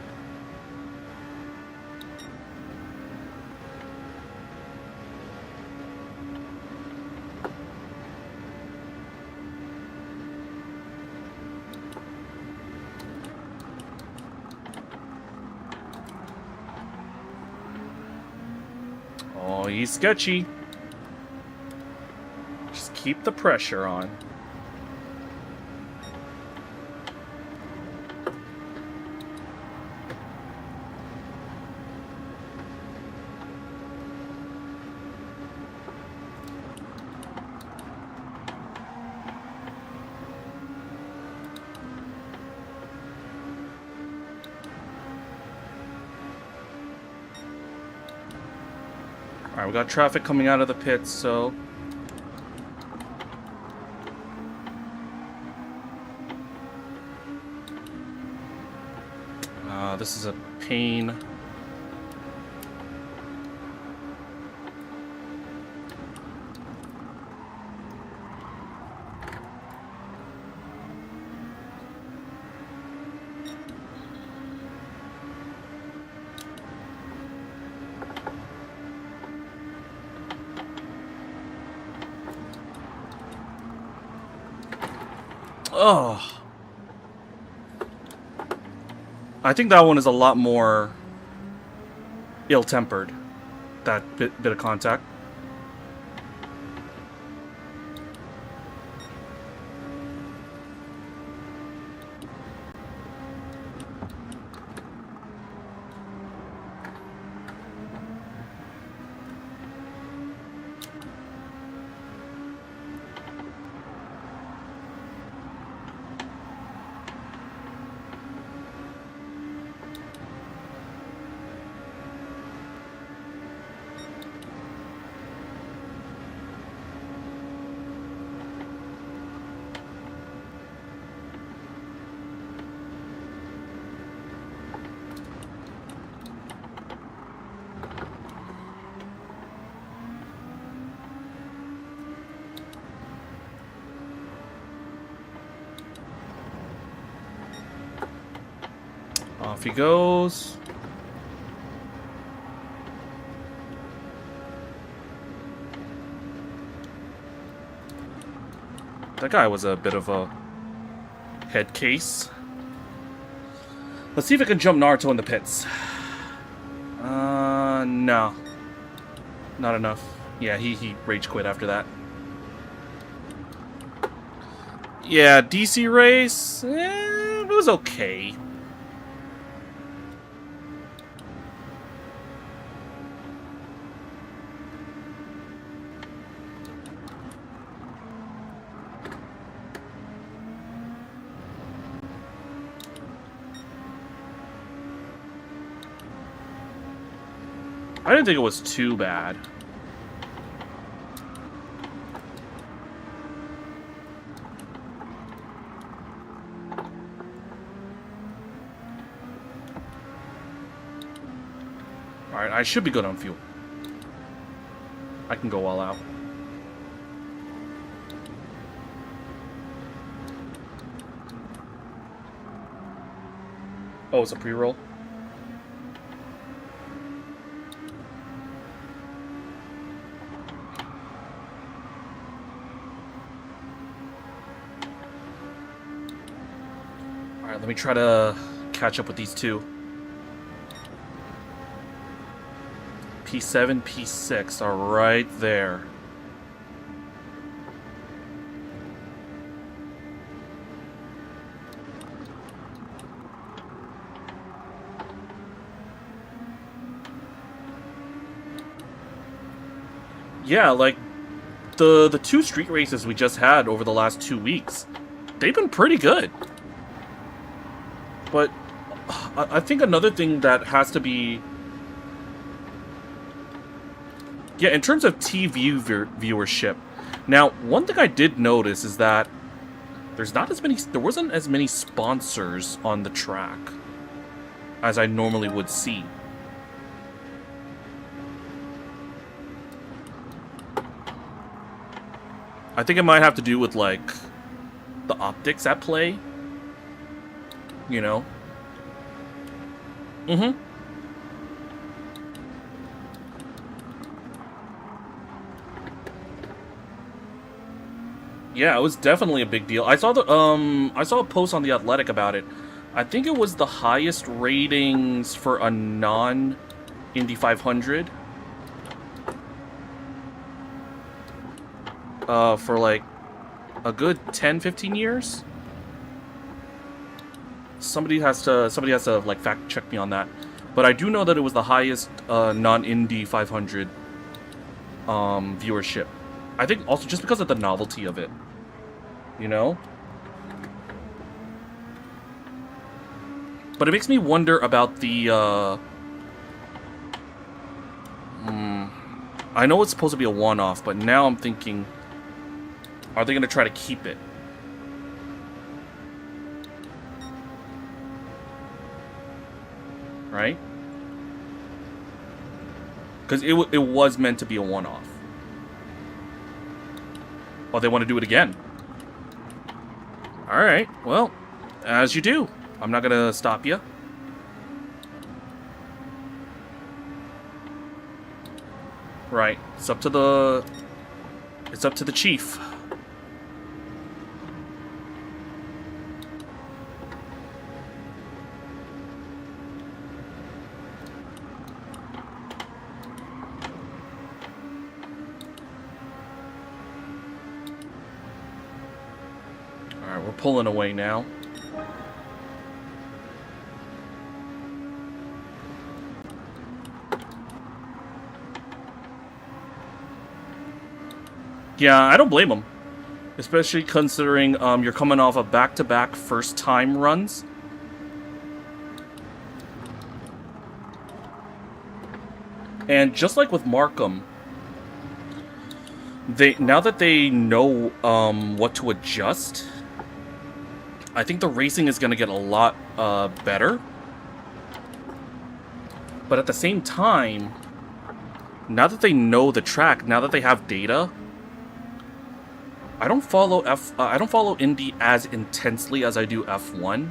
[SPEAKER 1] Oh, he's sketchy. Just keep the pressure on. Alright, we got traffic coming out of the pits, so... this is a pain. Oh. I think that one is a lot more ill-tempered, that bit of contact. Off he goes. That guy was a bit of a head case. Let's see if I can jump Naruto in the pits. No. Not enough. Yeah, he rage quit after that. Yeah, DC race, it was okay. I didn't think it was too bad. Alright, I should be good on fuel. I can go all out. Oh, it's a pre-roll? Alright, let me try to catch up with these two. P7, P6 are right there. Yeah, like the two street races we just had over the last 2 weeks, they've been pretty good. But I think another thing that has to be, yeah, in terms of TV viewership. Now, one thing I did notice is that there wasn't as many sponsors on the track as I normally would see. I think it might have to do with, like, the optics at play. You know? Mm-hmm. Yeah, it was definitely a big deal. I saw a post on The Athletic about it. I think it was the highest ratings for a non-Indy 500. For like a good 10-15 years. Somebody has to like fact check me on that. But I do know that it was the highest non-Indy 500 viewership. I think also just because of the novelty of it. You know? But it makes me wonder about the I know it's supposed to be a one-off, but now I'm thinking, are they going to try to keep it? Right? Because it was meant to be a one-off. Oh, they want to do it again. Alright, well, as you do. I'm not going to stop you. Right, it's up to the chief. Alright, we're pulling away now. Yeah, I don't blame him. Especially considering you're coming off of back-to-back first-time runs. And just like with Markham, now that they know what to adjust, I think the racing is going to get a lot better. But at the same time, now that they know the track, now that they have data, I don't follow Indy as intensely as I do F1.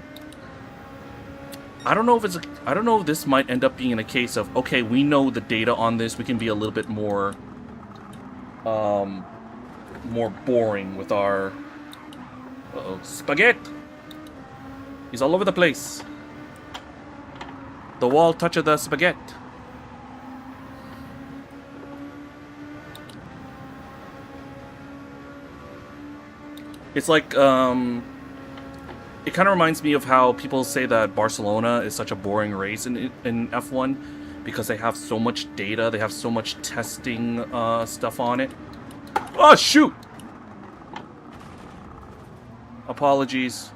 [SPEAKER 1] I don't know if this might end up being a case of, okay, we know the data on this, we can be a little bit more more boring with our spaghetti. He's all over the place. The wall touches the spaghetti. It's like, it kind of reminds me of how people say that Barcelona is such a boring race in F1 because they have so much data, they have so much testing stuff on it. Oh, shoot! Apologies.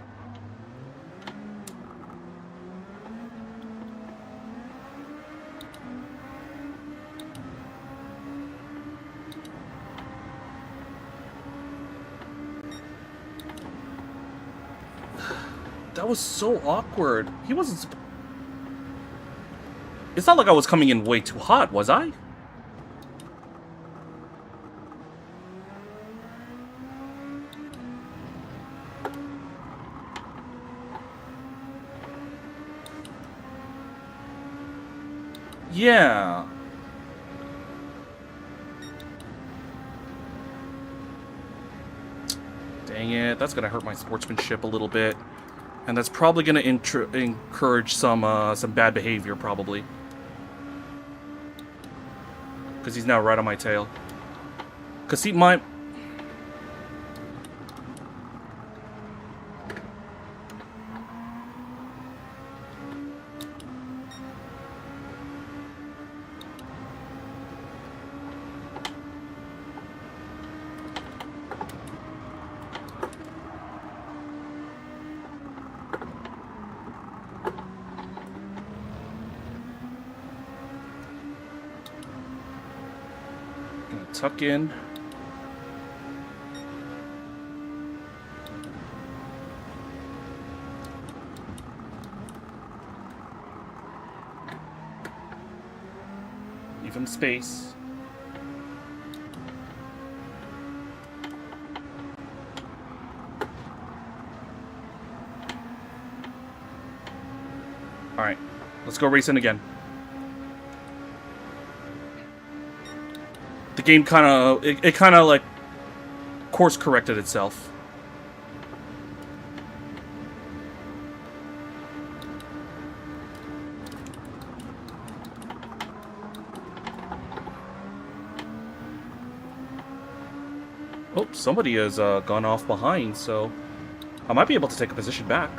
[SPEAKER 1] That was so awkward. He wasn't... It's not like I was coming in way too hot, was I? Yeah. Dang it, that's gonna hurt my sportsmanship a little bit. And that's probably gonna encourage some bad behavior, probably. Because he's now right on my tail. Because he might... Tuck in. Leave him space. All right, let's go racing again. The game kind of, it kind of like course corrected itself. Oh, somebody has gone off behind, so I might be able to take a position back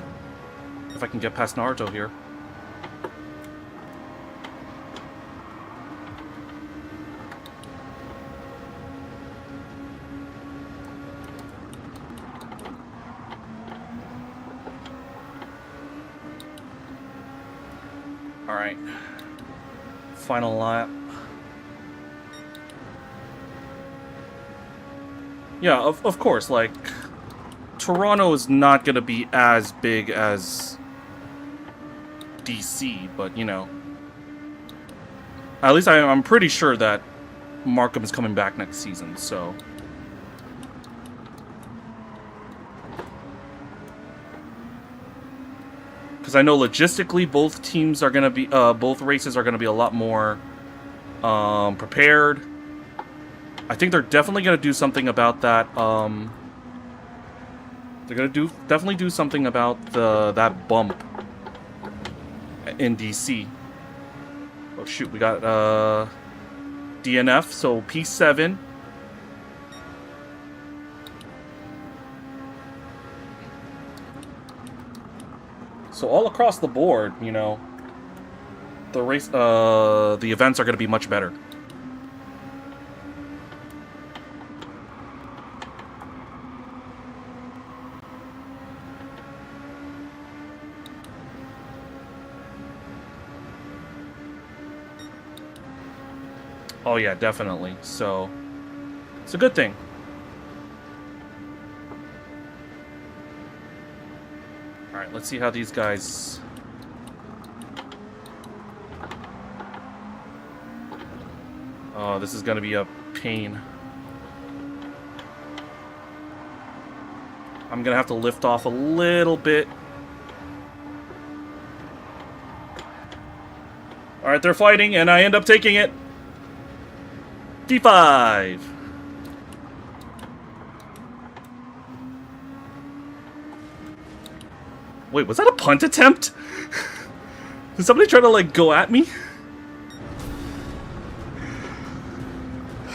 [SPEAKER 1] if I can get past Naruto here. Alright. Final lap. Yeah, of course, like, Toronto is not going to be as big as DC, but, you know. At least I'm pretty sure that Markham is coming back next season, so... Because I know logistically both teams are going to be, both races are going to be a lot more prepared. I think they're definitely going to do something about that. They're going to definitely do something about that bump in DC. Oh shoot, we got DNF, so P7. So all across the board, you know, the events are going to be much better. Oh yeah, definitely. So it's a good thing. Alright, let's see how these guys... Oh, this is going to be a pain. I'm going to have to lift off a little bit. Alright, they're fighting, and I end up taking it. D5! Wait, was that a punt attempt? Did somebody try to, like, go at me?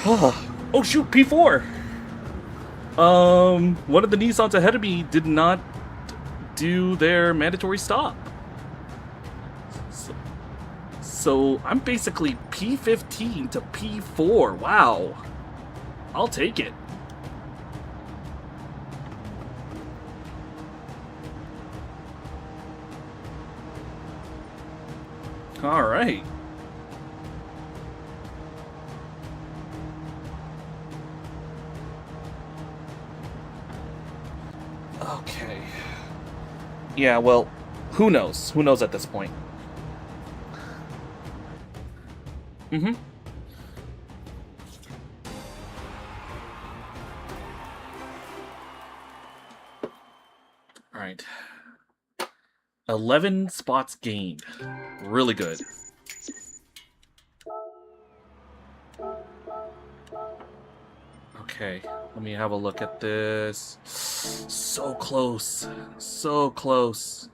[SPEAKER 1] Oh, shoot, P4! One of the Nissans ahead of me did not do their mandatory stop. So I'm basically P15 to P4. Wow. I'll take it. All right. Okay. Yeah, well, who knows? Who knows at this point? Mm-hmm. All right. 11 spots gained. Really good. Okay, let me have a look at this. So close. So close.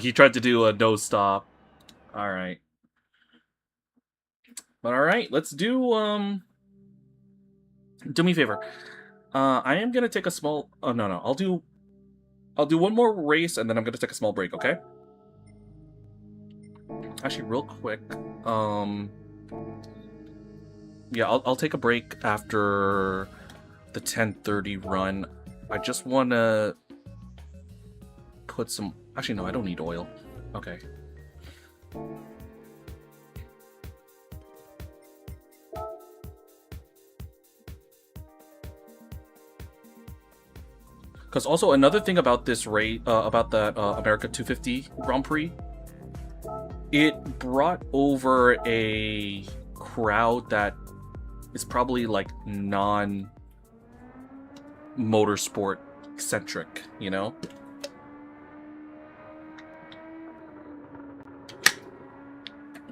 [SPEAKER 1] He tried to do a no stop. Alright. But alright, let's do me a favor. I am gonna take a small no, I'll do one more race and then I'm gonna take a small break, okay? Actually, real quick, yeah, I'll take a break after the 10:30 run. I just wanna put some. Actually, no, I don't need oil. Okay. Because also another thing about this race, about that America 250 Grand Prix, it brought over a crowd that is probably like non-motorsport centric, you know?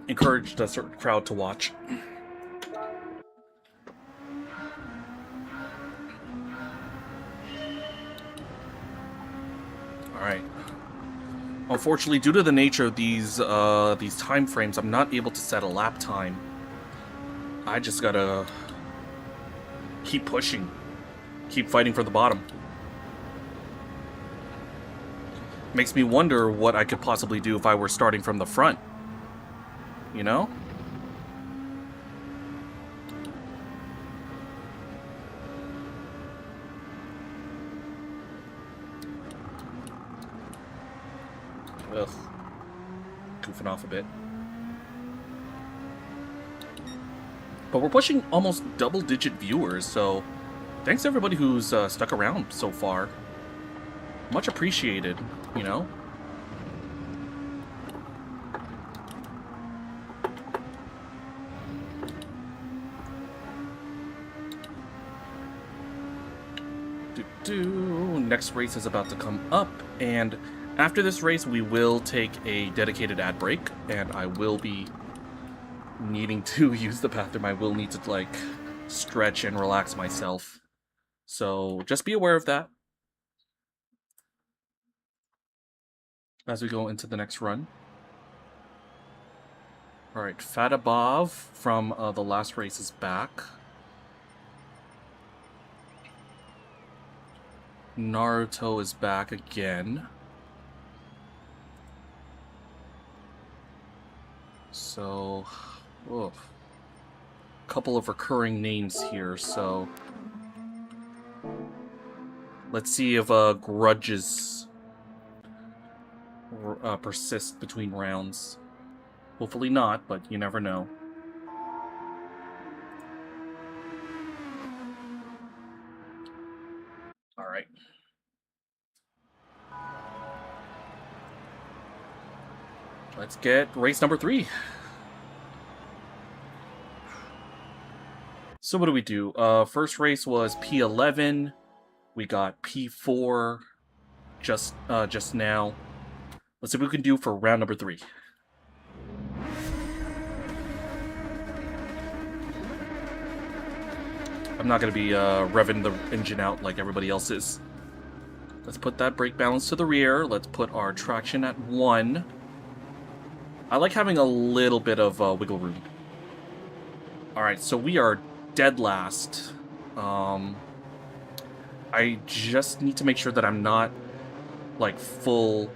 [SPEAKER 1] Encouraged a certain crowd to watch. Alright. Unfortunately, due to the nature of these time frames, I'm not able to set a lap time. I just gotta keep pushing. Keep fighting for the bottom. Makes me wonder what I could possibly do if I were starting from the front. You know? Ugh. Goofing off a bit. But we're pushing almost double-digit viewers, so thanks to everybody who's stuck around so far. Much appreciated, you know? Next race is about to come up, and after this race we will take a dedicated ad break, and I will be needing to use the bathroom. I will need to like stretch and relax myself, so just be aware of that as we go into the next run. Alright, Fatabov from the last race is back. Naruto is back again. So, a couple of recurring names here, so let's see if grudges persist between rounds. Hopefully not, but you never know. Alright. Let's get race number 3. So what do we do? First race was P11. We got P4 just now. Let's see what we can do for round number 3. I'm not going to be revving the engine out like everybody else is. Let's put that brake balance to the rear. Let's put our traction at 1. I like having a little bit of wiggle room. Alright, so we are dead last. I just need to make sure that I'm not like full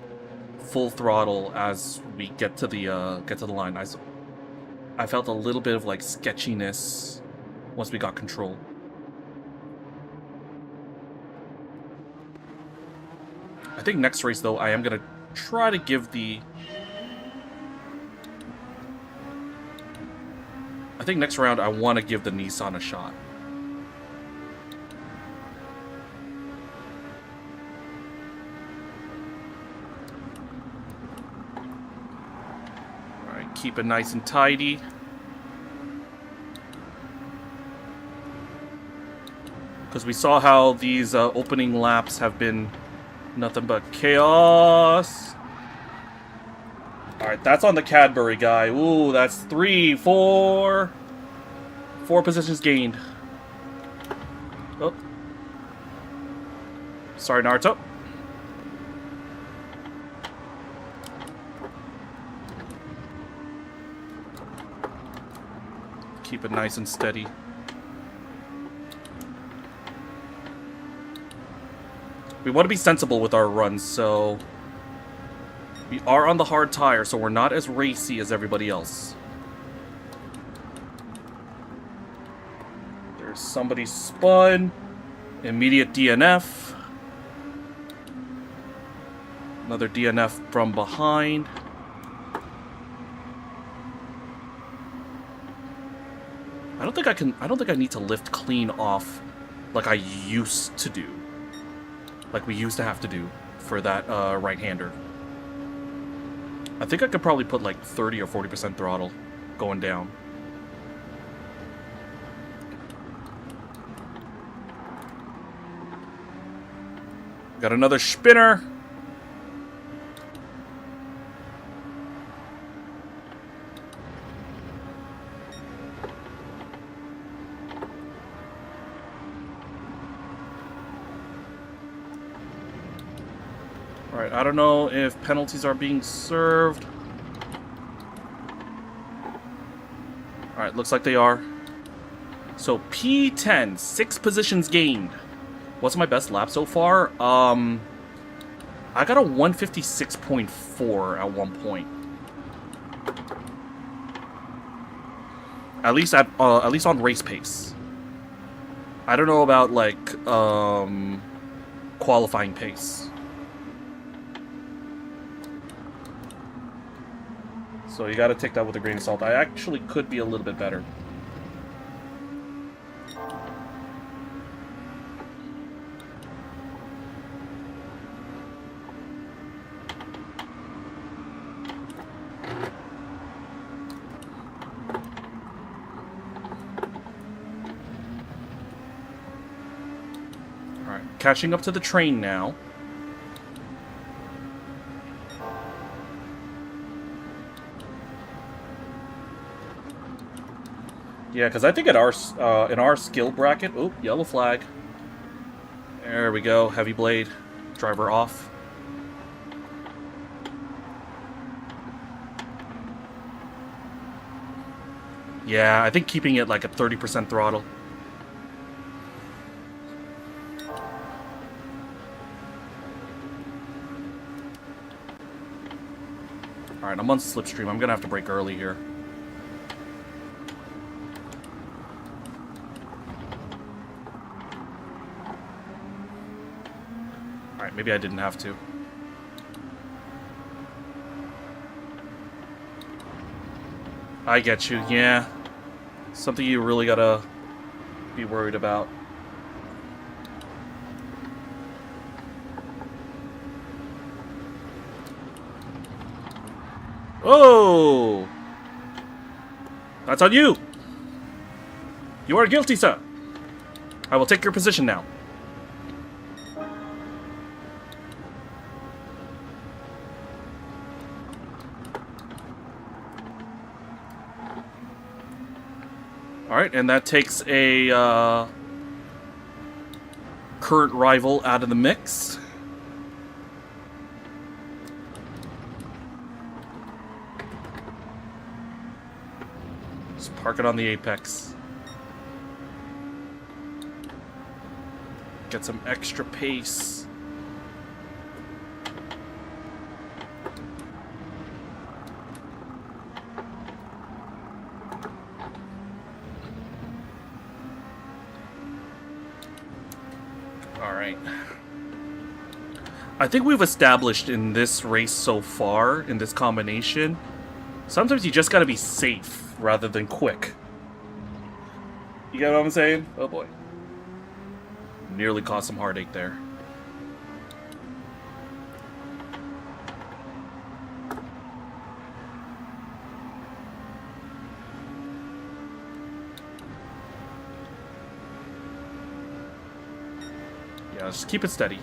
[SPEAKER 1] throttle as we get to the line. I felt a little bit of like sketchiness once we got control. I think next race though, I am gonna try to give the. I think next round I want to give the Nissan a shot. Alright, keep it nice and tidy. Because we saw how these opening laps have been nothing but chaos. Alright, that's on the Cadbury guy. Ooh, that's 4 positions gained. Oh. Sorry, Naruto. Keep it nice and steady. We want to be sensible with our runs, so we are on the hard tire, so we're not as racy as everybody else. There's somebody spun. Immediate DNF. Another DNF from behind. I don't think I need to lift clean off like I used to do. Like we used to have to do for that right-hander. I think I could probably put like 30 or 40% throttle going down. Got another spinner. Alright, I don't know if penalties are being served. Alright, looks like they are. So P10, 6 positions gained. What's my best lap so far? I got a 156.4 at one point. At least on race pace. I don't know about like qualifying pace. So you got to take that with a grain of salt. I actually could be a little bit better. All right, catching up to the train now. Yeah, because I think in our skill bracket... Oh, yellow flag. There we go. Heavy blade. Driver off. Yeah, I think keeping it like at 30% throttle. Alright, I'm on slipstream. I'm going to have to brake early here. Maybe I didn't have to. I get you, yeah. Something you really gotta be worried about. Oh! That's on you! You are guilty, sir. I will take your position now. Alright, and that takes a current rival out of the mix. Park it on the apex. Get some extra pace. Alright. I think we've established in this race so far, in this combination, sometimes you just gotta be safe rather than quick. You get what I'm saying? Oh boy. Nearly caused some heartache there. Yeah, just keep it steady.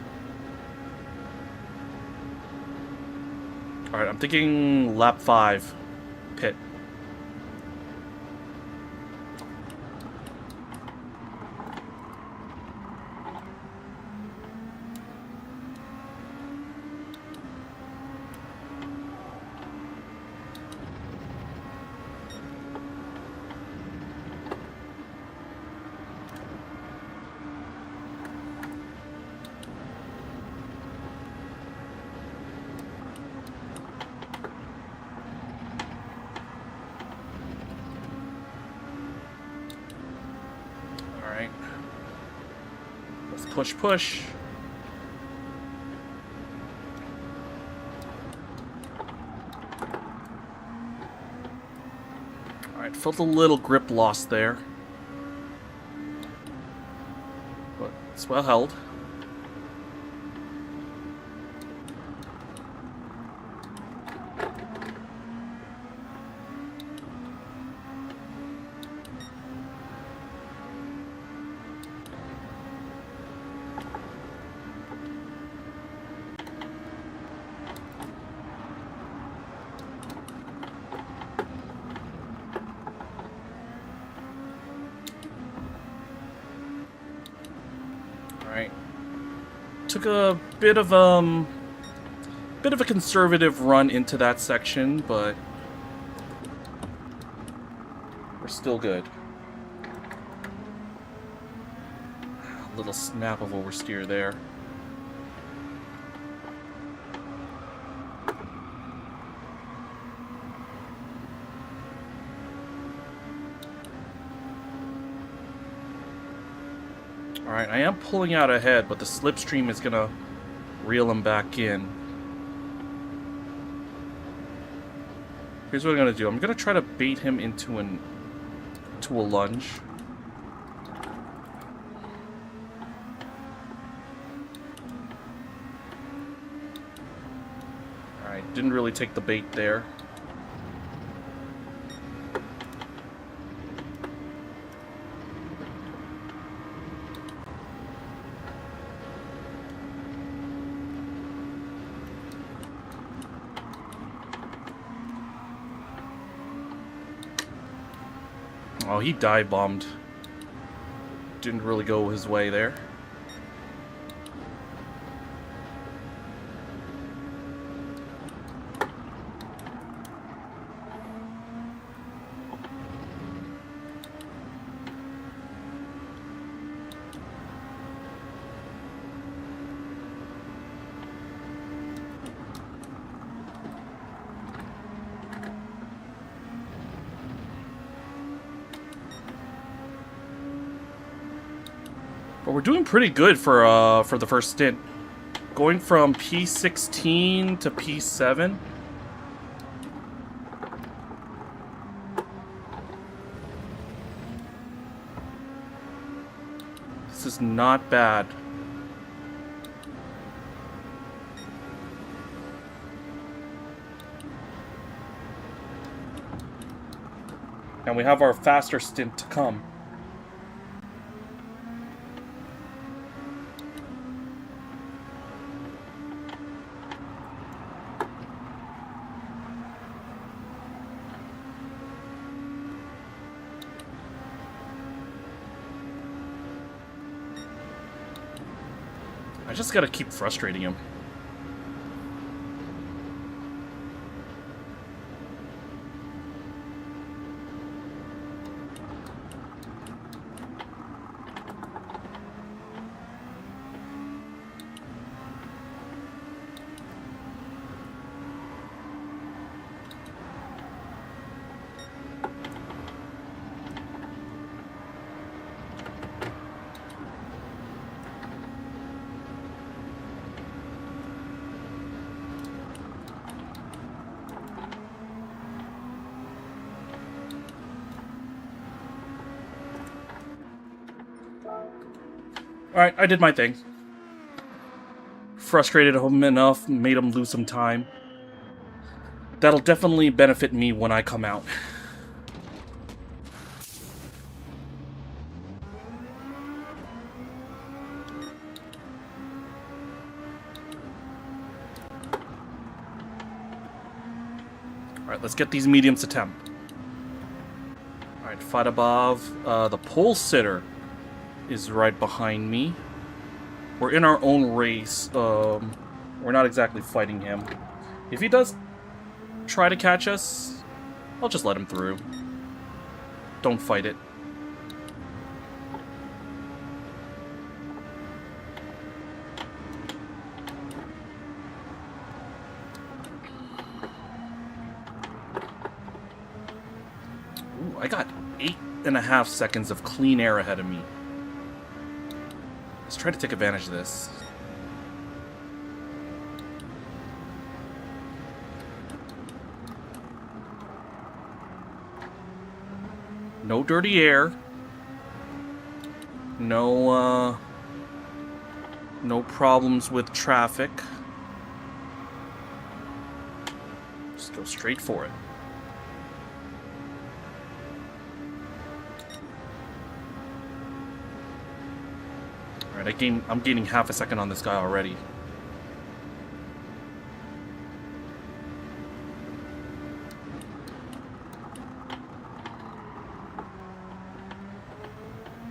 [SPEAKER 1] Alright, I'm thinking lap 5, pit. Push, push. Alright, felt a little grip loss there. But it's well held. Took a bit of a conservative run into that section, but we're still good. A little snap of oversteer there. Alright, I am pulling out ahead, but the slipstream is gonna reel him back in. Here's what I'm gonna do. I'm gonna try to bait him into a lunge. Alright, didn't really take the bait there. Oh, he dive bombed. Didn't really go his way there. But we're doing pretty good for the first stint. Going from P16 to P7. This is not bad. And we have our faster stint to come. I just gotta keep frustrating him. Alright, I did my thing. Frustrated him enough, made him lose some time. That'll definitely benefit me when I come out. Alright, let's get these mediums to temp. Alright, fight above. The pole sitter is right behind me. We're in our own race. We're not exactly fighting him. If he does try to catch us, I'll just let him through. Don't fight it. Ooh, I got 8.5 seconds of clean air ahead of me. Let's try to take advantage of this. No dirty air. No problems with traffic. Just go straight for it. Alright, I'm gaining half a second on this guy already.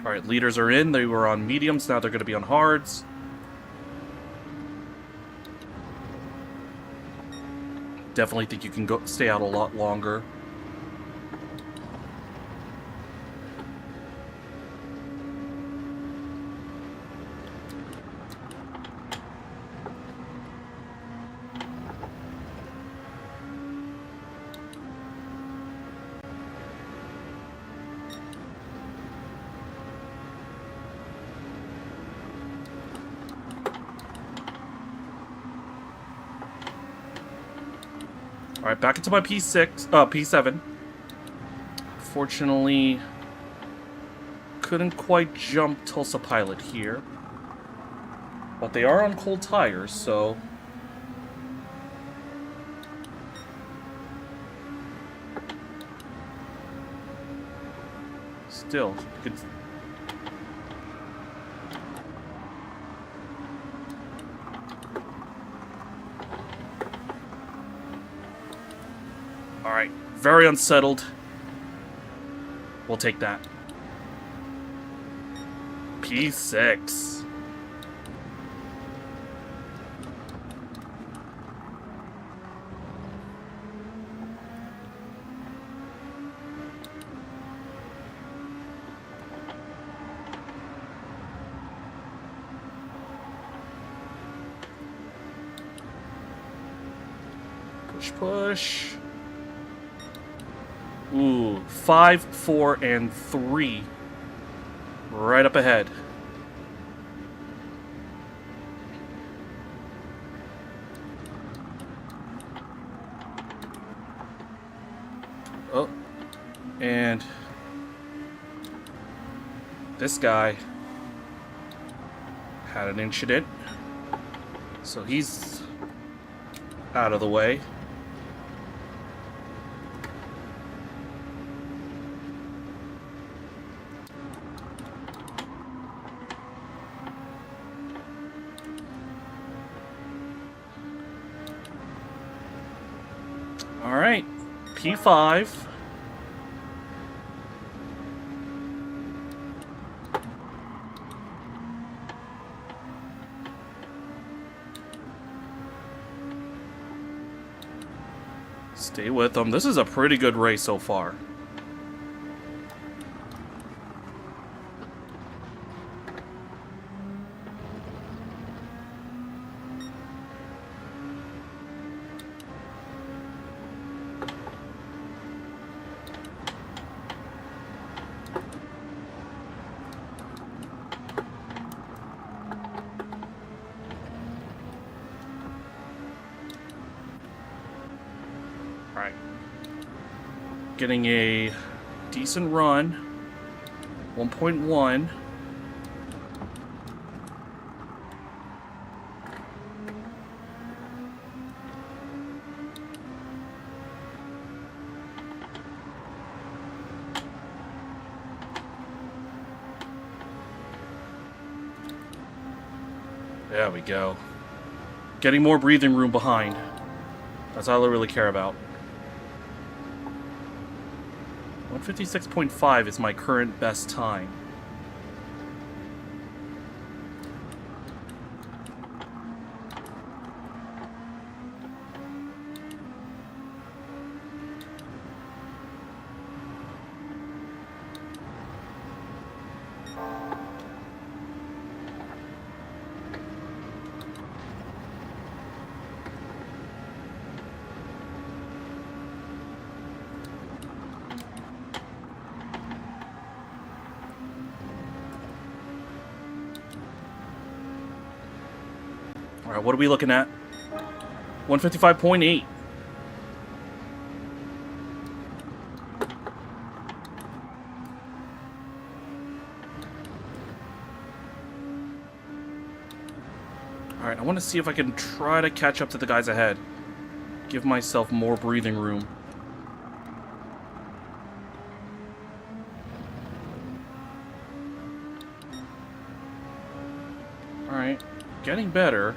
[SPEAKER 1] Alright, leaders are in. They were on mediums, now they're going to be on hards. Definitely think you can stay out a lot longer. Alright, back into my P7. Fortunately, couldn't quite jump Tulsa Pilot here. But they are on cold tires, so... Still, good. Alright, very unsettled. We'll take that. P6. Push, push. Ooh, 5, 4, and 3. Right up ahead. Oh. And this guy had an incident. So he's out of the way. Alright, P5. Stay with them. This is a pretty good race so far. Alright. Getting a decent run. 1.1. There we go. Getting more breathing room behind. That's all I really care about. 156.5 is my current best time. Alright, what are we looking at? 155.8. Alright, I want to see if I can try to catch up to the guys ahead. Give myself more breathing room. Alright, getting better.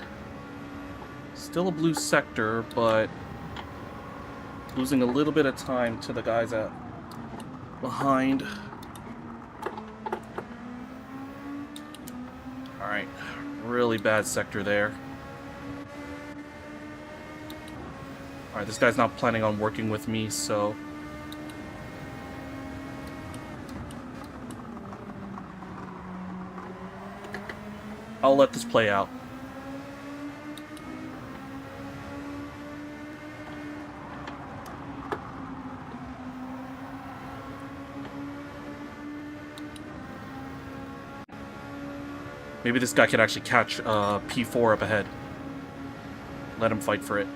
[SPEAKER 1] Still a blue sector, but losing a little bit of time to the guys at behind. Alright, really bad sector there. Alright, this guy's not planning on working with me, so... I'll let this play out. Maybe this guy could actually catch P4 up ahead. Let him fight for it.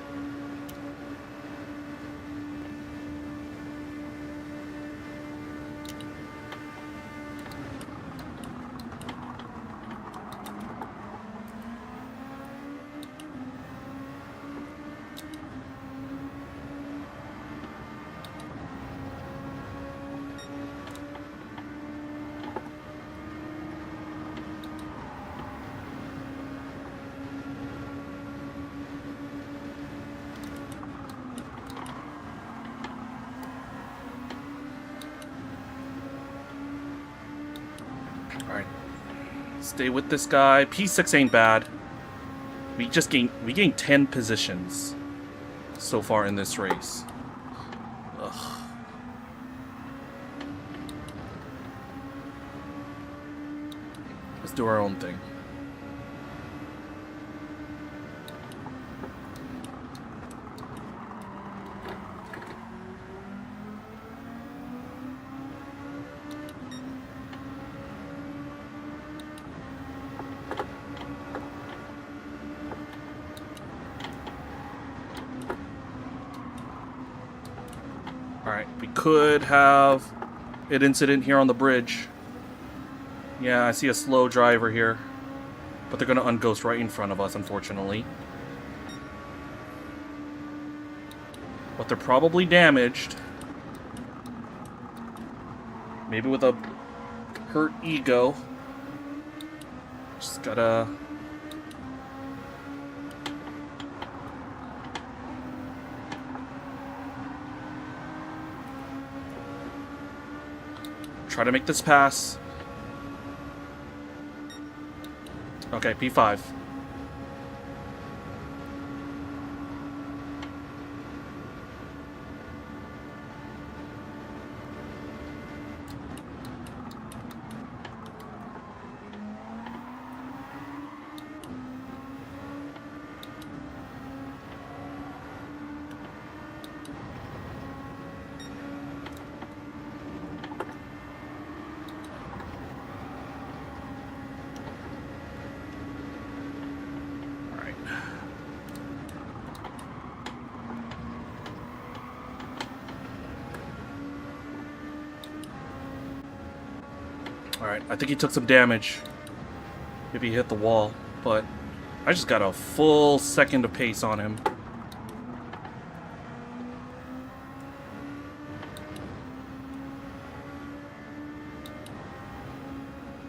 [SPEAKER 1] Alright. Stay with this guy. P6 ain't bad. We gained 10 positions so far in this race. Ugh. Let's do our own thing. Alright, we could have an incident here on the bridge. Yeah, I see a slow driver here. But they're going to unghost right in front of us, unfortunately. But they're probably damaged. Maybe with a hurt ego. Just gotta... try to make this pass. Okay, P5. Alright, I think he took some damage. Maybe he hit the wall, but I just got a full second of pace on him.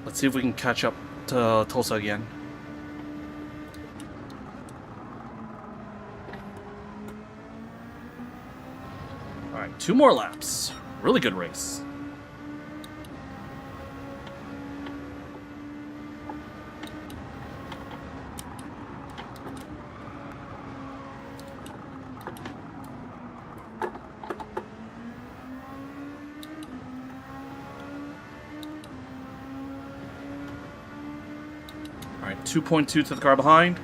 [SPEAKER 1] Let's see if we can catch up to Tulsa again. Alright, 2 more laps. Really good race. Alright, 2.2 to the car behind.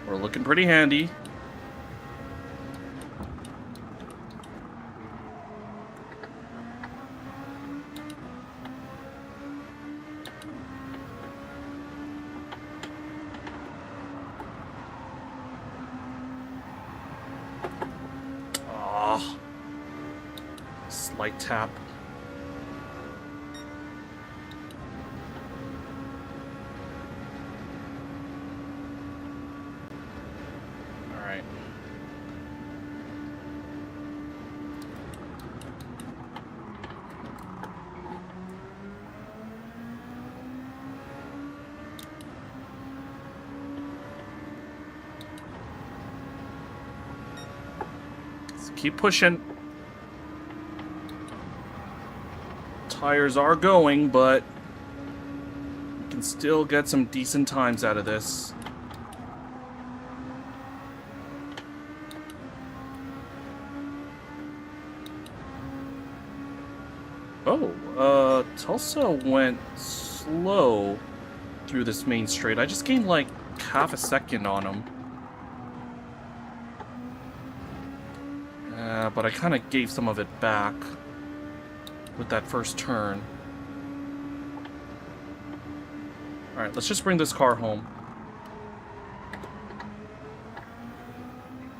[SPEAKER 1] We're looking pretty handy. Ah, slight tap. Keep pushing. Tires are going, but we can still get some decent times out of this. Oh, Tulsa went slow through this main straight. I just gained like half a second on him. But I kind of gave some of it back with that first turn. Alright, let's just bring this car home.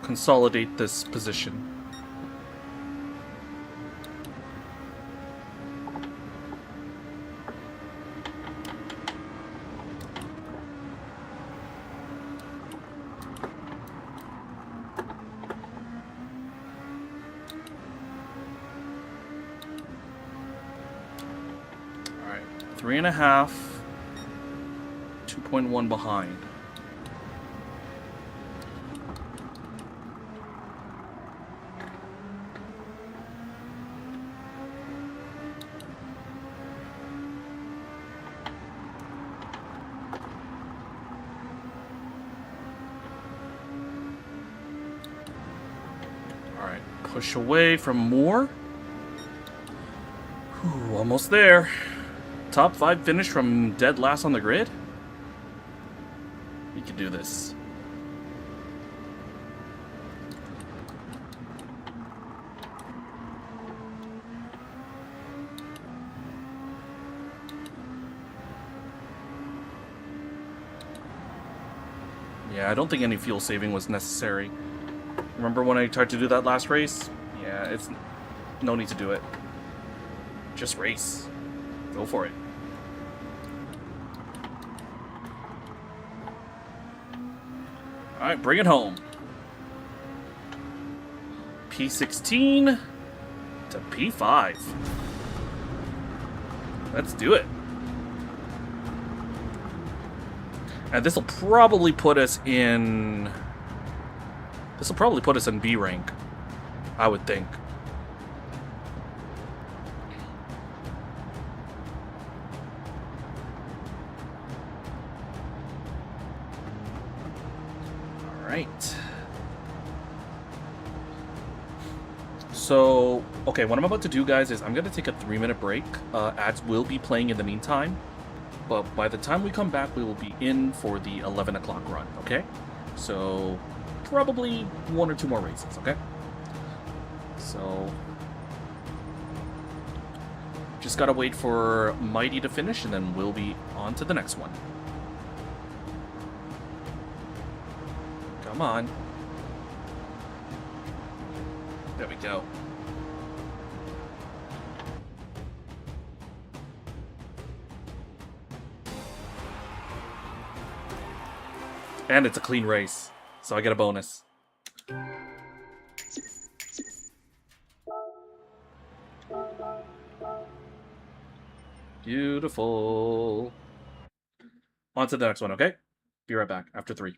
[SPEAKER 1] Consolidate this position. Alright, 3.5, 2.1 behind. Alright, push away from more. Whew, almost there. Top 5 finish from dead last on the grid. We can do this. Yeah, I don't think any fuel saving was necessary. Remember when I tried to do that last race? Yeah, it's no need to do it. Just race. Go for it. Alright, bring it home. P16 to P5. Let's do it. And this will probably put us in... This will probably put us in B rank, I would think. Alright. So, okay, what I'm about to do, guys, is I'm going to take a 3-minute break. Ads will be playing in the meantime. But by the time we come back, we will be in for the 11 o'clock run, okay? So, probably 1 or 2 more races, okay? So, just gotta wait for Mighty to finish, and then we'll be on to the next one. Come on. There we go. And it's a clean race, so I get a bonus. Beautiful. On to the next one, okay? Be right back after 3.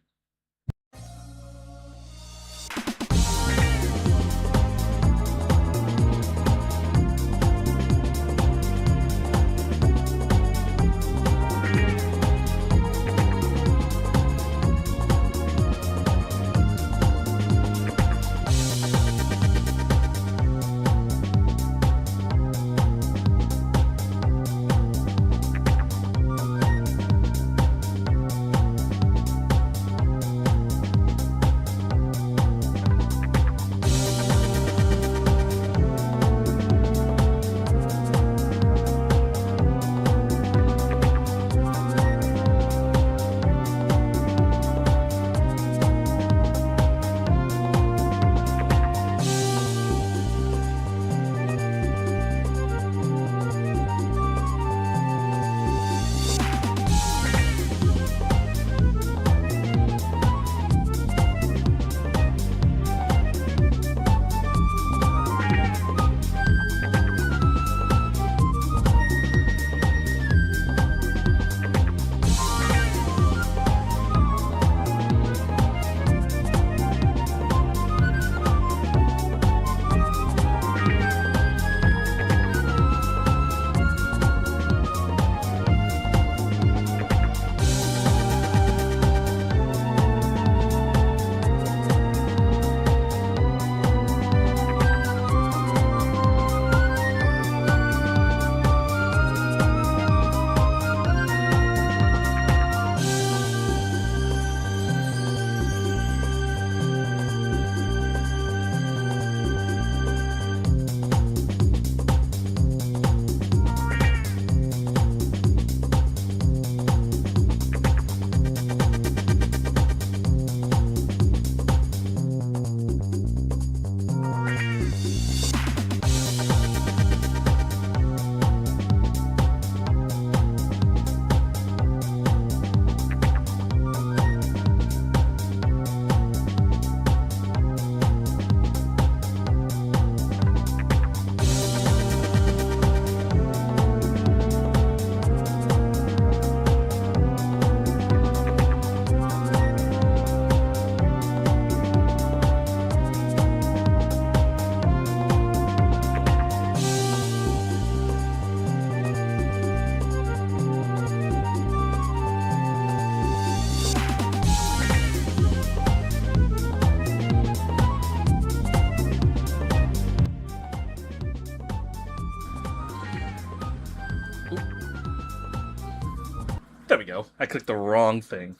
[SPEAKER 1] I clicked the wrong thing.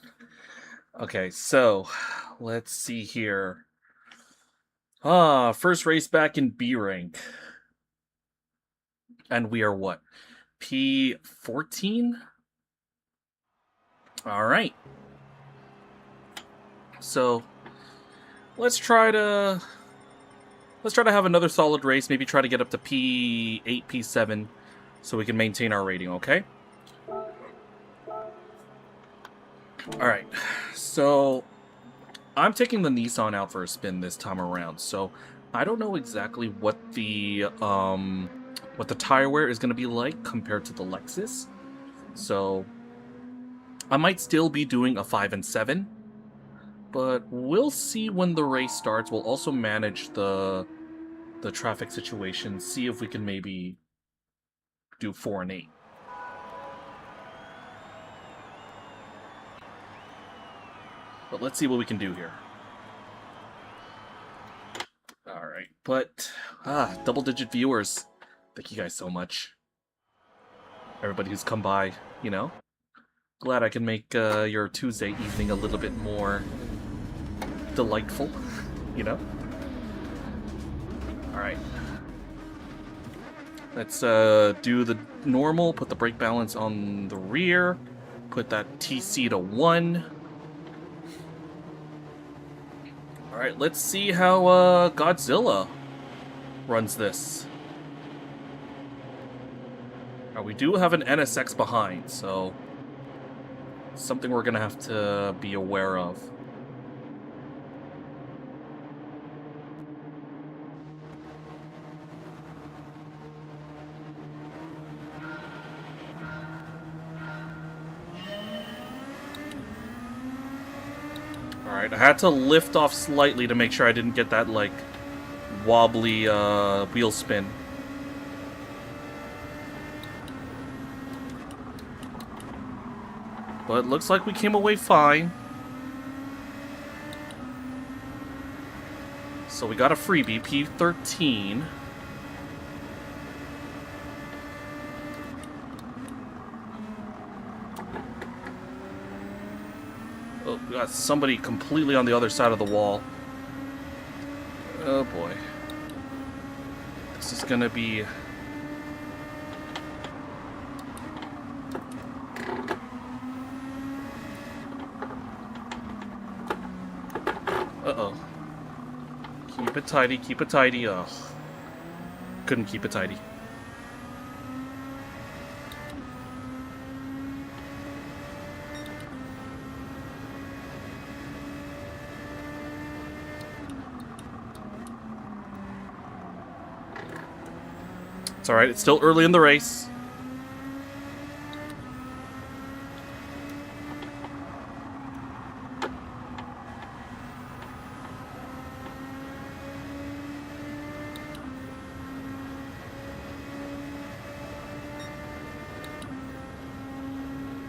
[SPEAKER 1] Okay, so let's see here. First race back in B rank. And we are what? P14? Alright. So let's try to have another solid race, maybe try to get up to P8, P7 so we can maintain our rating, okay? Alright. So I'm taking the Nissan out for a spin this time around. So I don't know exactly what the tire wear is going to be like compared to the Lexus. So I might still be doing a 5 and 7, but we'll see when the race starts. We'll also manage the traffic situation, see if we can maybe do 4 and 8. But let's see what we can do here. Alright, but double-digit viewers. Thank you guys so much. Everybody who's come by, you know. Glad I can make your Tuesday evening a little bit more delightful, you know. Alright. Let's do the normal, put the brake balance on the rear, put that TC to 1. Alright, let's see how Godzilla runs this. We do have an NSX behind, so something we're gonna have to be aware of. Alright, I had to lift off slightly to make sure I didn't get that, like, wobbly wheel spin. But it looks like we came away fine. So we got a freebie, P13. Oh, we got somebody completely on the other side of the wall. Oh boy. This is gonna be... Uh-oh. Keep it tidy, keep it tidy. Ugh. Couldn't keep it tidy. It's alright, it's still early in the race.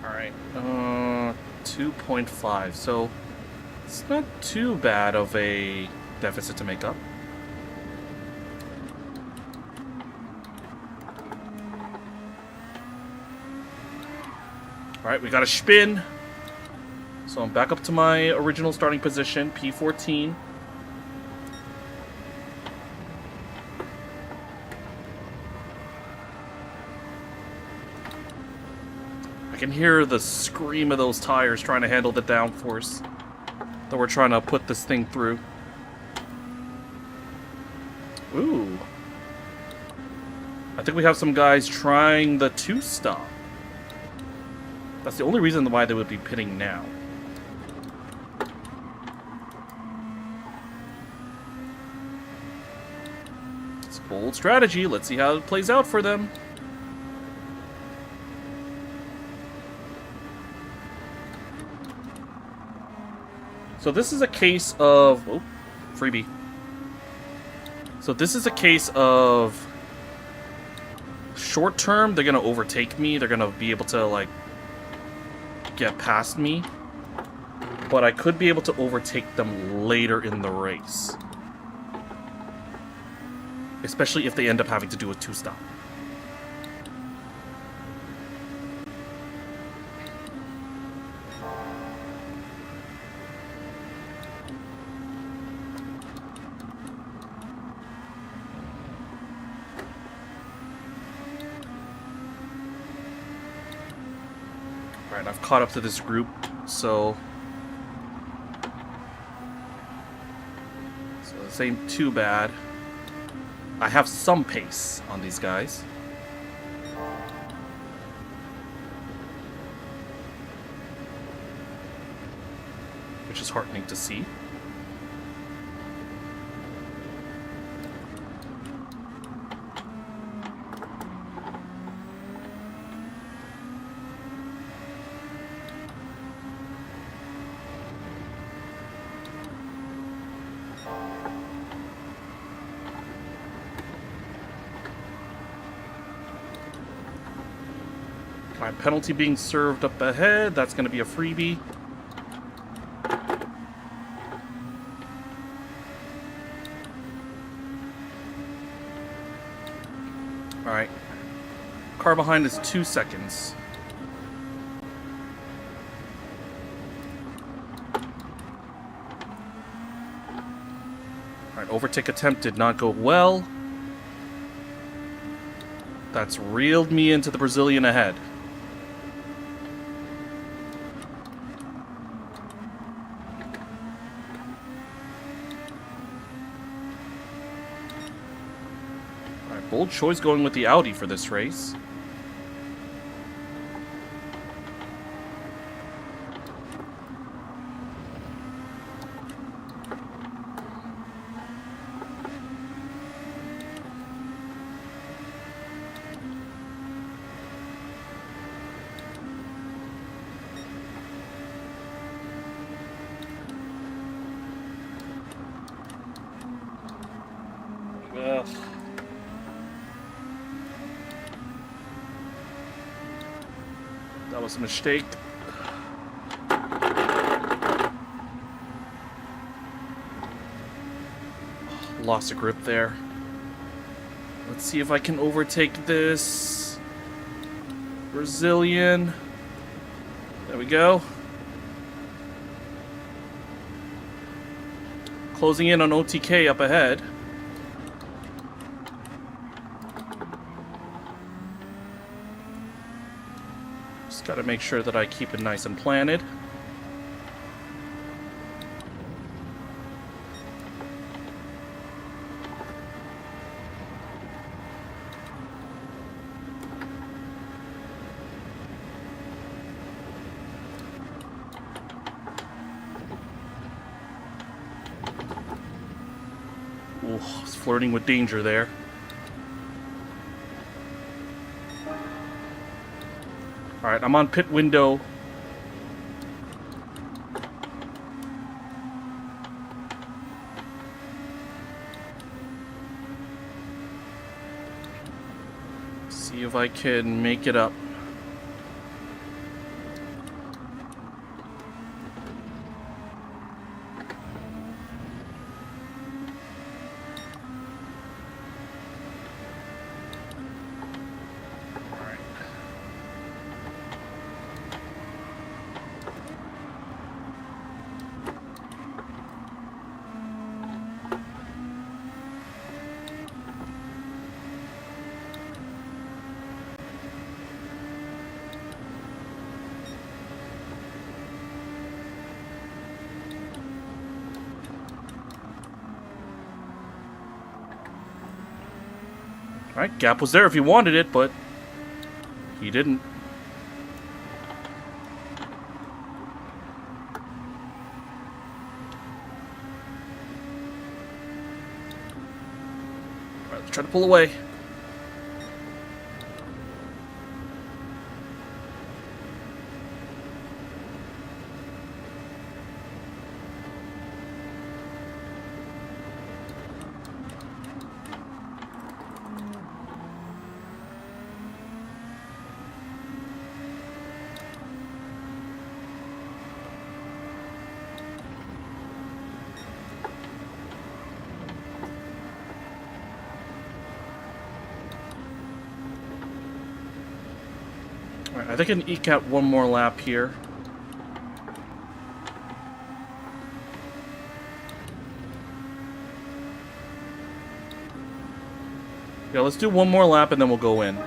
[SPEAKER 1] Alright, 2.5, so it's not too bad of a deficit to make up. Alright, we got a spin. So I'm back up to my original starting position, P14. I can hear the scream of those tires trying to handle the downforce that we're trying to put this thing through. Ooh. I think we have some guys trying the 2-stop. That's the only reason why they would be pitting now. It's a bold strategy. Let's see how it plays out for them. So this is a case of... Oh, freebie. So this is a case of... Short term, they're going to overtake me. They're going to be able to, like, get past me. But I could be able to overtake them later in the race. Especially if they end up having to do a 2-stop. Alright, I've caught up to this group, so this ain't too bad. I have some pace on these guys. Which is heartening to see. My penalty being served up ahead. That's going to be a freebie. Alright. Car behind is 2 seconds. Alright, overtake attempt did not go well. That's reeled me into the Brazilian ahead. Bold choice going with the Audi for this race. That was a mistake. Lost a grip there. Let's see if I can overtake this Brazilian. There we go. Closing in on OTK up ahead. Just gotta make sure that I keep it nice and planted. Ooh, I was flirting with danger there. Alright, I'm on pit window. See if I can make it up. Alright, gap was there if he wanted it, but he didn't. Alright, let's try to pull away. I think I can eke out one more lap here. Yeah, let's do one more lap and then we'll go in.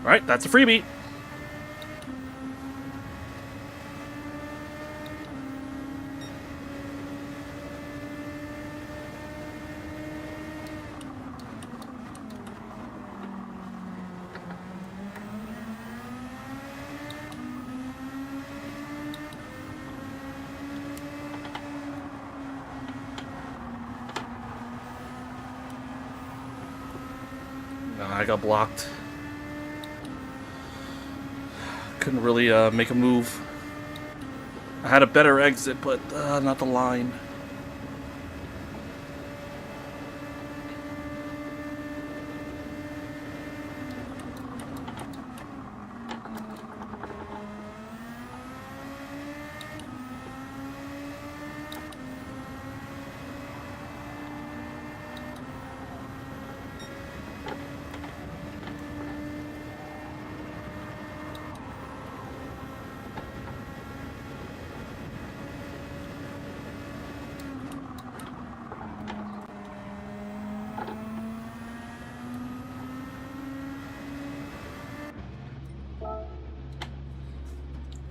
[SPEAKER 1] Alright, that's a freebie. I got blocked. Couldn't really make a move. I had a better exit, but not the line.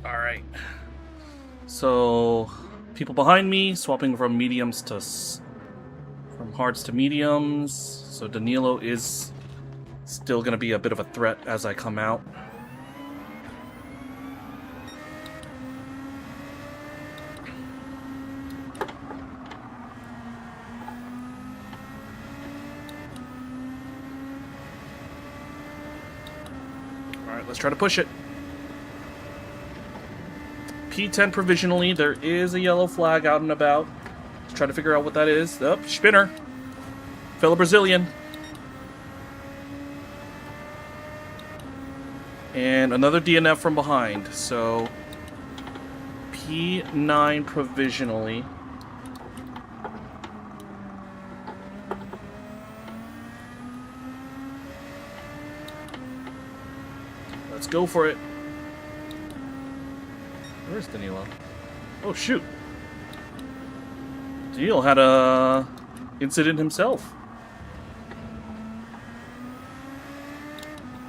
[SPEAKER 1] Alright. So, people behind me swapping from mediums to... from hards to mediums. So Danilo is still going to be a bit of a threat as I come out. Alright, let's try to push it. P10 provisionally. There is a yellow flag out and about. Let's try to figure out what that is. Oh, spinner. Fellow Brazilian. And another DNF from behind. So, P9 provisionally. Let's go for it. Where's Danilo? Oh, shoot. Danilo had a incident himself.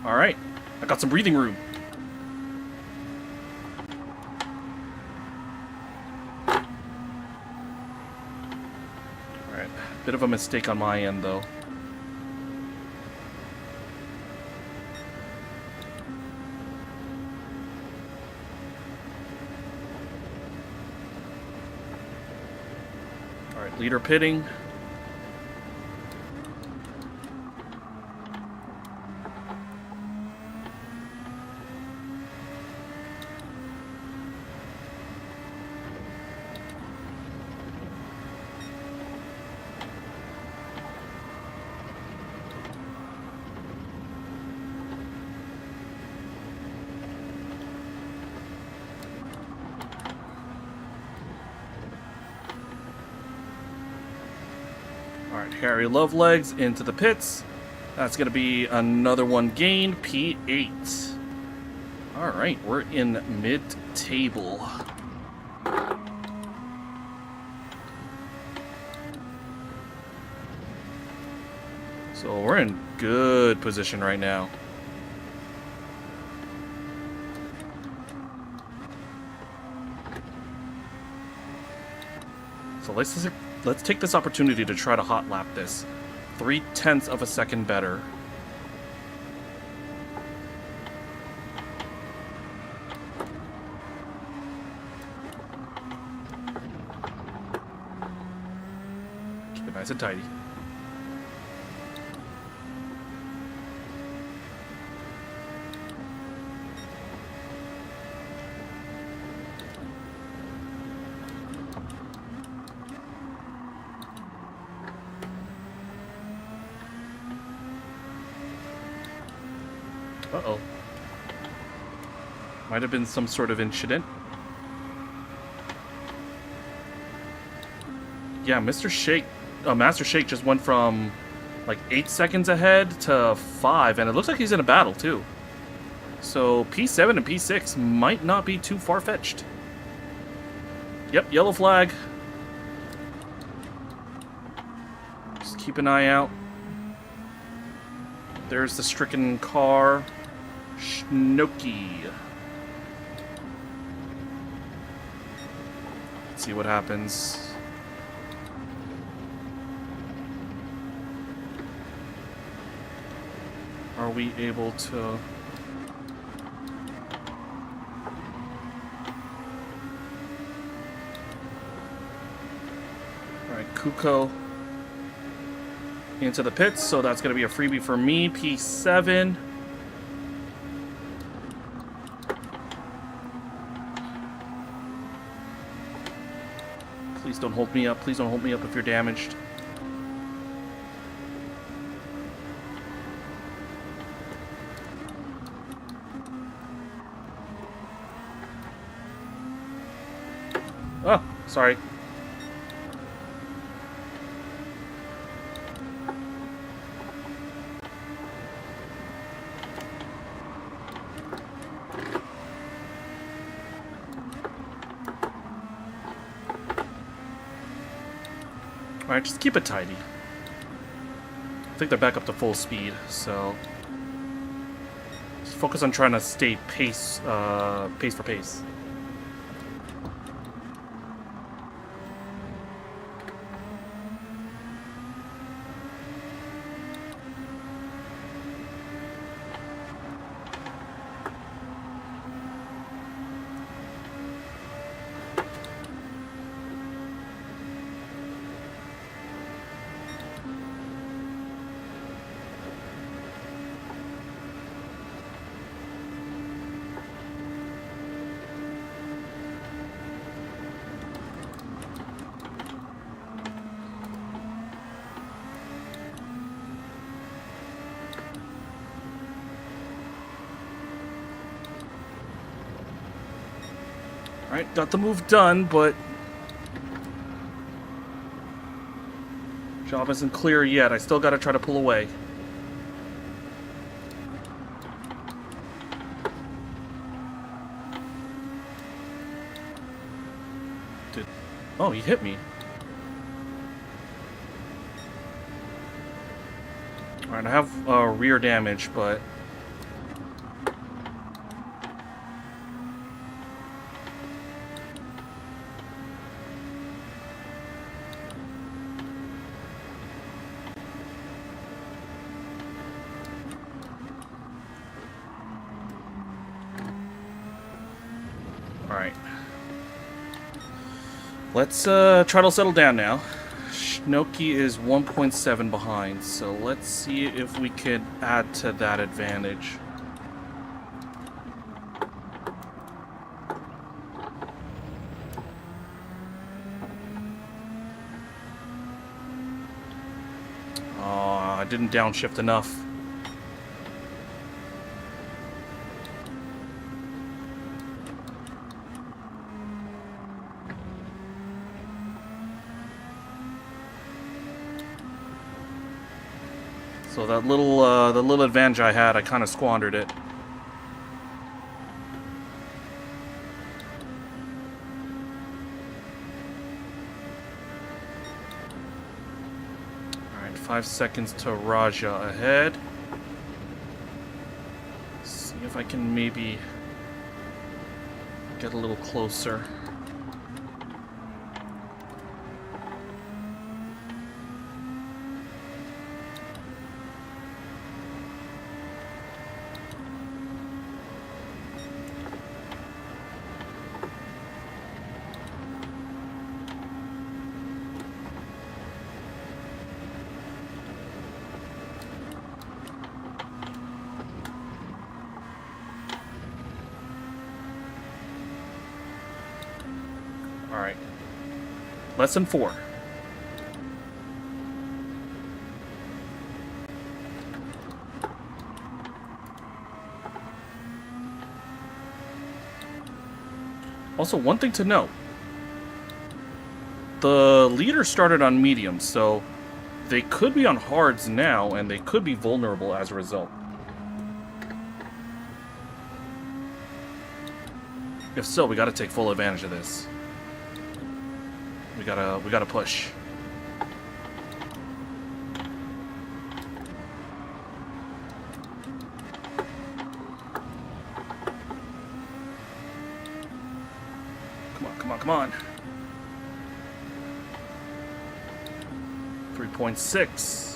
[SPEAKER 1] Alright. I got some breathing room. Alright. Bit of a mistake on my end, though. Leader pitting. Alright, Harry Lovelegs into the pits. That's going to be another one gained, P8. Alright, we're in mid-table. So we're in good position right now. So let's take this opportunity to try to hot lap this. 0.3 of a second better. Keep it nice and tidy. Uh-oh. Might have been some sort of incident. Yeah, Master Shake just went from like 8 seconds ahead to 5, and it looks like he's in a battle too. So P7 and P6 might not be too far-fetched. Yep, yellow flag. Just keep an eye out. There's the stricken car. Schnoki. Let's see what happens. Are we able to... Alright, Kuko into the pits, so that's going to be a freebie for me. P7. Please don't hold me up. Please don't hold me up if you're damaged. Oh, sorry. Alright, just keep it tidy. I think they're back up to full speed, so just focus on trying to stay pace for pace. Alright, got the move done, but job isn't clear yet. I still gotta try to pull away. Oh, he hit me. Alright, I have rear damage, but alright. Let's try to settle down now. Schnoki is 1.7 behind, so let's see if we can add to that advantage. Oh, I didn't downshift enough. So that little, the little advantage I had, I kind of squandered it. Alright, 5 seconds to Raja ahead. See if I can maybe get a little closer. Alright. Lesson 4. Also, one thing to note. The leader started on medium, so they could be on hards now, and they could be vulnerable as a result. If so, we gotta take full advantage of this. We gotta push. Come on, come on. 3.6.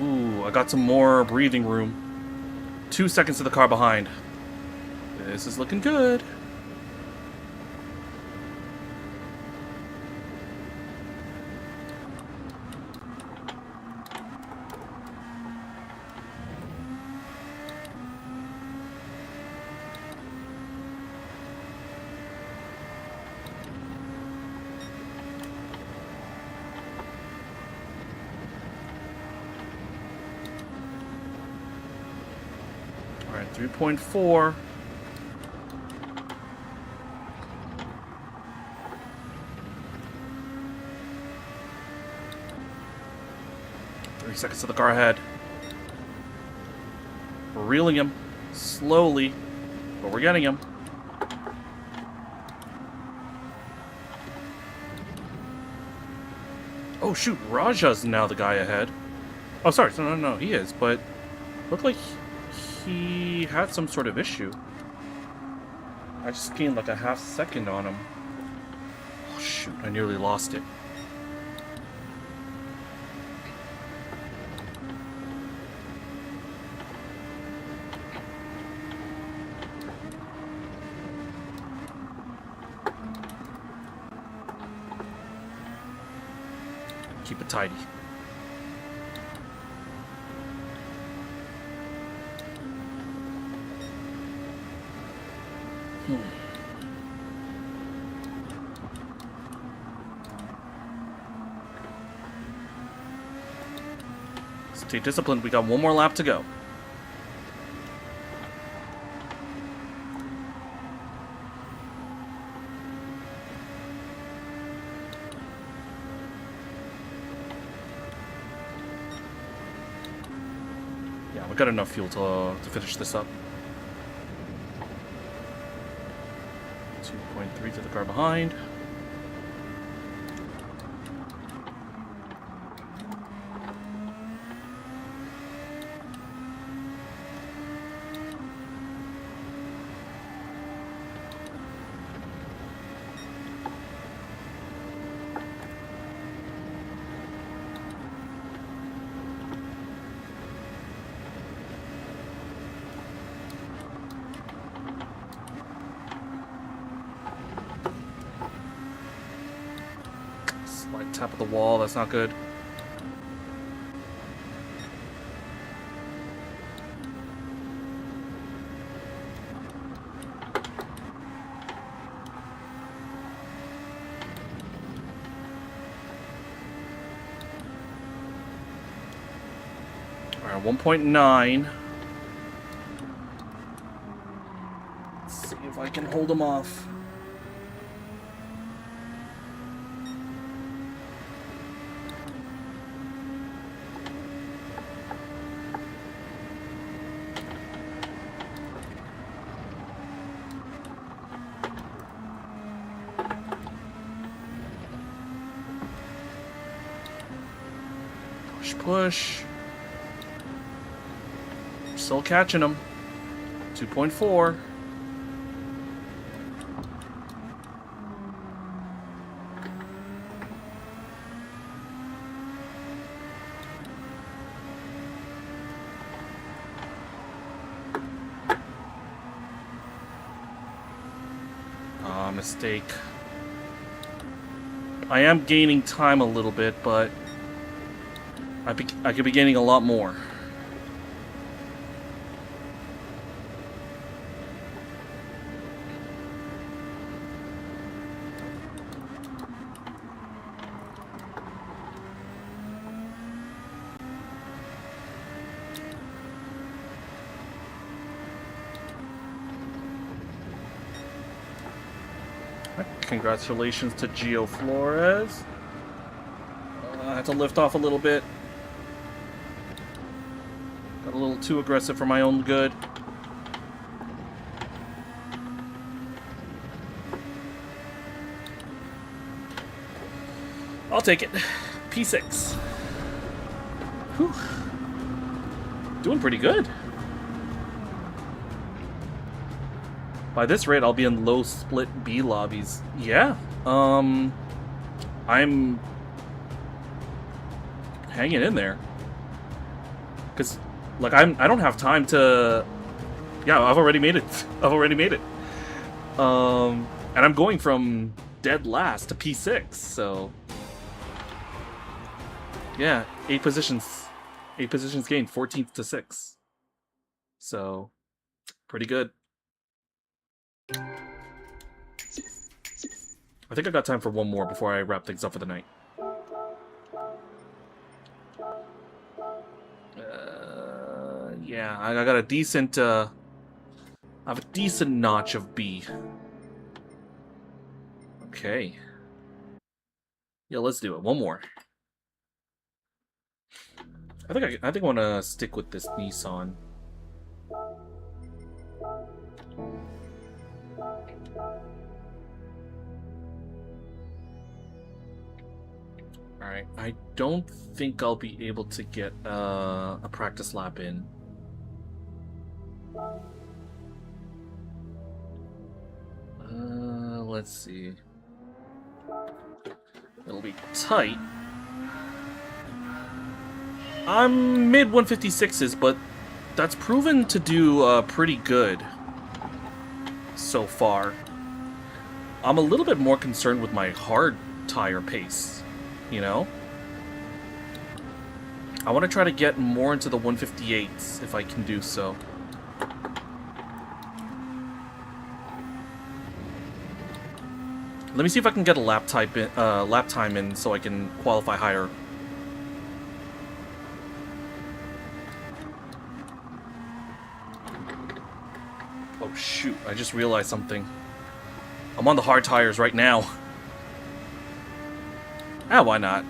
[SPEAKER 1] Ooh, I got some more breathing room. 2 seconds to the car behind. This is looking good. All right, 3.4. Seconds to the car ahead. We're reeling him slowly, but we're getting him. Oh shoot, Raja's now the guy ahead. Oh sorry, no, he is, but looked like he had some sort of issue. I just gained like a half second on him. Oh shoot, I nearly lost it. Keep it tidy. Stay disciplined. We got one more lap to go. Yeah, we got enough fuel to finish this up. 2.3 to the car behind. Slight tap of the wall, that's not good. Alright, 1.9. Let's see if I can hold him off. Push. Still catching him. 2.4. Mistake. I am gaining time a little bit, but I could be gaining a lot more. Congratulations to Gio Flores. I had to lift off a little bit. Got a little too aggressive for my own good. I'll take it. P6. Whew. Doing pretty good. By this rate, I'll be in low split B lobbies. Yeah. I'm hanging in there. Cause like I don't have time to. Yeah, I've already made it. I've already made it. And I'm going from dead last to P6, so yeah, 8 positions. 8 positions gained, 14th to 6. So pretty good. I think I got time for one more before I wrap things up for the night. Yeah, I got a decent, I have a decent notch of B. Okay. Yeah, let's do it. One more. I think I want to stick with this Nissan. Alright, I don't think I'll be able to get a practice lap in. Let's see. It'll be tight. I'm mid 156s, but that's proven to do pretty good so far. I'm a little bit more concerned with my hard tire pace, you know? I want to try to get more into the 158s if I can do so. Let me see if I can get a lap time in so I can qualify higher. Oh shoot, I just realized something. I'm on the hard tires right now. Ah, why not?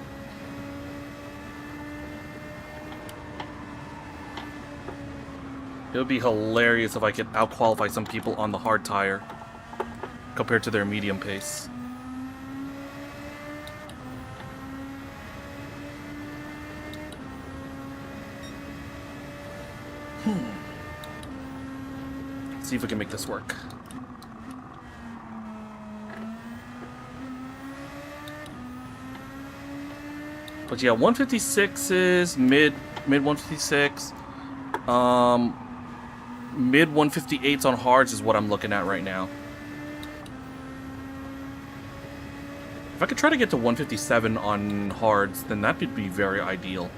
[SPEAKER 1] It would be hilarious if I could out-qualify some people on the hard tire compared to their medium pace. Let's see if we can make this work. But yeah, 156 is mid 156. Mid 158s on hards is what I'm looking at right now. If I could try to get to 157 on hards, then that would be very ideal.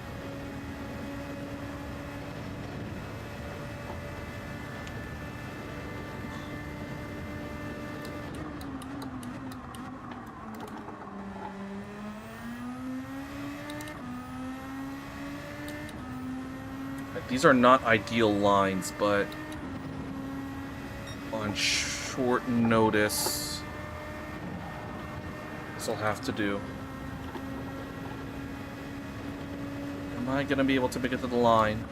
[SPEAKER 1] These are not ideal lines, but on short notice, this will have to do. Am I going to be able to make it to the line?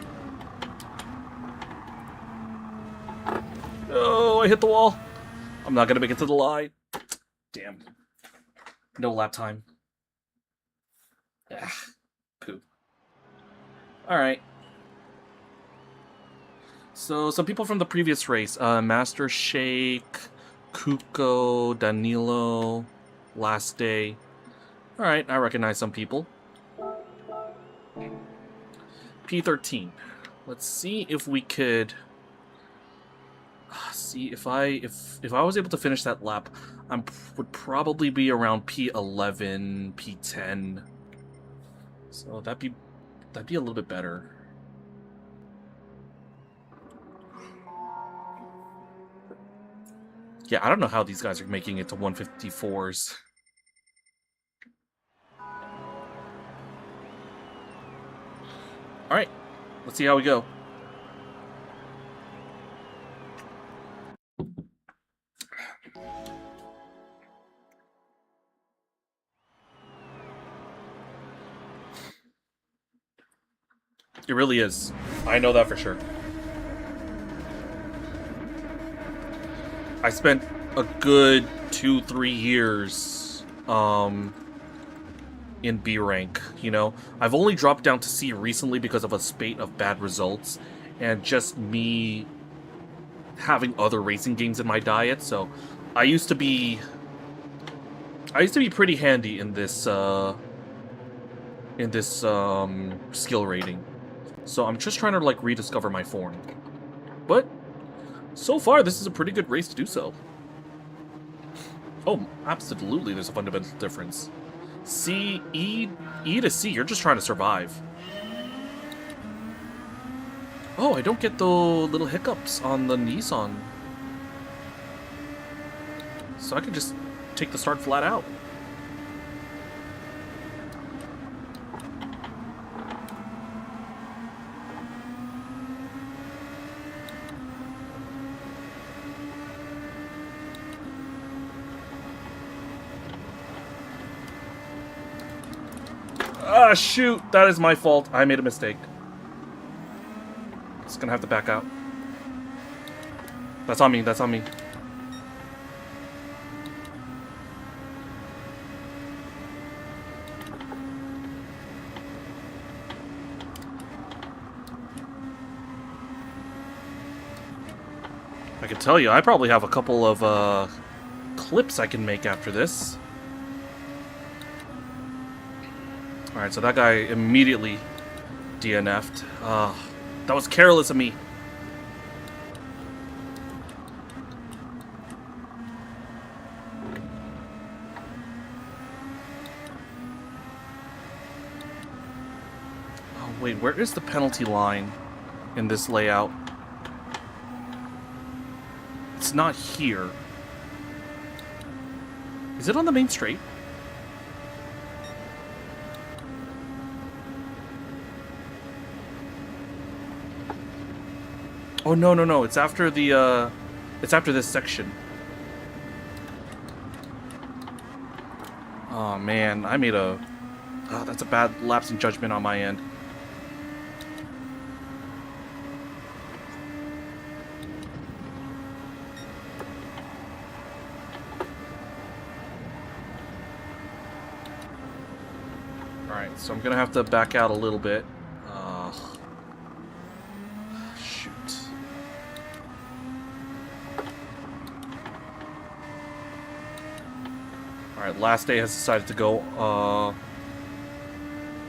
[SPEAKER 1] Oh, I hit the wall. I'm not going to make it to the line. Damn. No lap time. Ah, poop. Alright. So, some people from the previous race, Master Shake, Kuko, Danilo, Last Day. Alright, I recognize some people. P13. Let's see if we could... See, if I was able to finish that lap, I would probably be around P11, P10. So that'd be a little bit better. Yeah, I don't know how these guys are making it to 154s. Alright, let's see how we go. It really is. I know that for sure. I spent a good 2-3 years in B rank, you know. I've only dropped down to C recently because of a spate of bad results and just me having other racing games in my diet. So I used to be pretty handy in this skill rating. So I'm just trying to like rediscover my form. But so far this is a pretty good race to do so. Oh, absolutely there's a fundamental difference. E to C, you're just trying to survive. Oh, I don't get the little hiccups on the Nissan. So I can just take the start flat out. Ah, shoot! That is my fault. I made a mistake. Just gonna have to back out. That's on me, that's on me. I can tell you, I probably have a couple of clips I can make after this. Alright, so that guy immediately DNF'd. That was careless of me. Oh, wait, where is the penalty line in this layout? It's not here. Is it on the main straight? Oh, no, no, no. It's after the, it's after this section. Oh, man. I made a... Oh, that's a bad lapse in judgment on my end. Alright, so I'm gonna have to back out a little bit. Alright, last day has decided to go,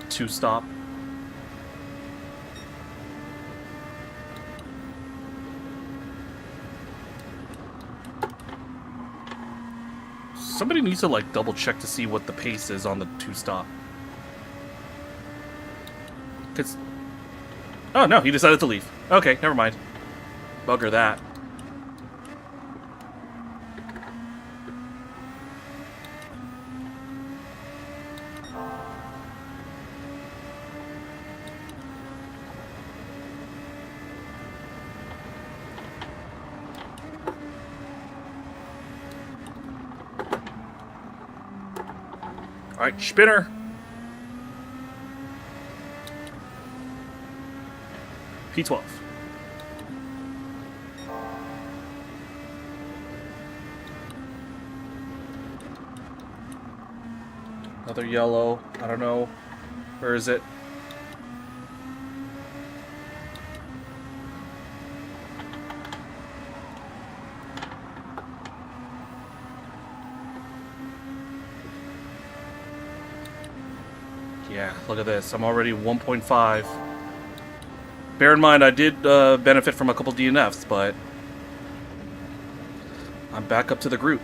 [SPEAKER 1] two-stop. Somebody needs to, like, double-check to see what the pace is on the two-stop. 'Cause... Oh, no, he decided to leave. Okay, never mind. Bugger that. Alright, spinner. P12. Another yellow. I don't know. Where is it? Yeah, look at this. I'm already 1.5. Bear in mind, I did benefit from a couple DNFs, but I'm back up to the group.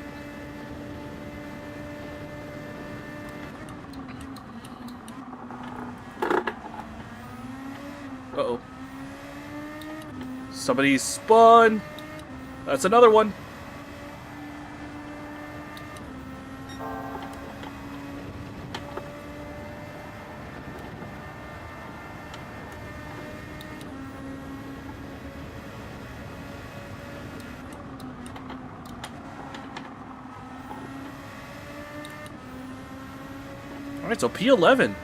[SPEAKER 1] Uh-oh. Somebody spun. That's another one. Alright, so P11.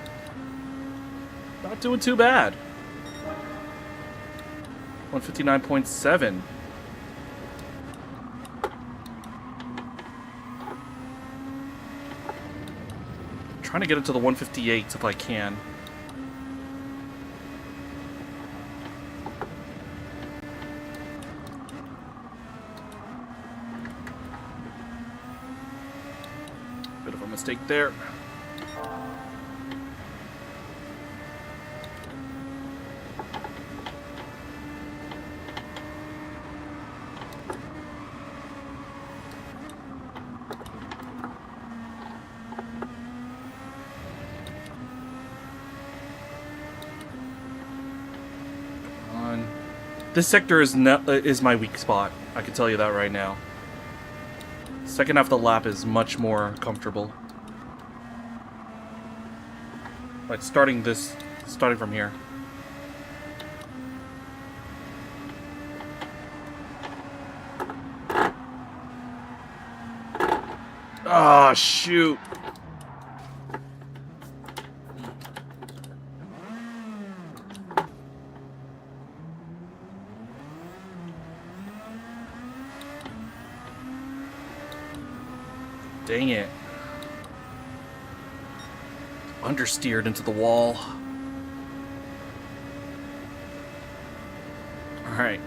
[SPEAKER 1] Not doing too bad. 159.7. Trying to get it to the 158s if I can. Bit of a mistake there. This sector is my weak spot. I can tell you that right now. Second half of the lap is much more comfortable. Like starting from here. Ah, shoot. Dang it. Understeered into the wall. Alright.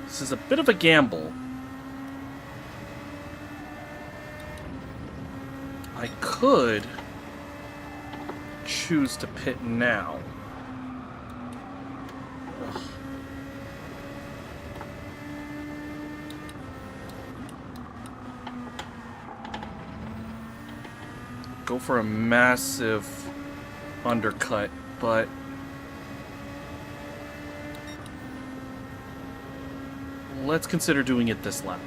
[SPEAKER 1] This is a bit of a gamble. I could choose to pit now. Ugh. Go for a massive undercut, but let's consider doing it this lap.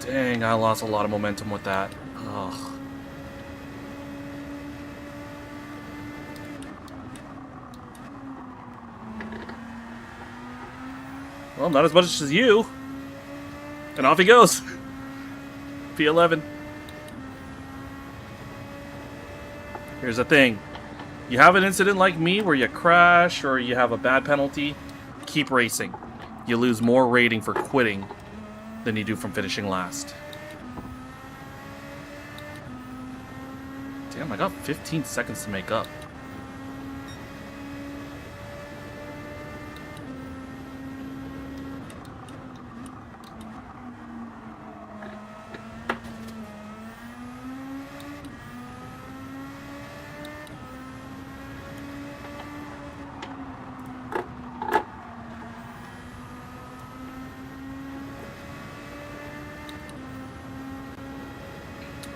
[SPEAKER 1] Dang, I lost a lot of momentum with that. Ugh. Well, not as much as you. And off he goes. P11. Here's the thing. You have an incident like me where you crash or you have a bad penalty, keep racing. You lose more rating for quitting than you do from finishing last. Damn, I got 15 seconds to make up.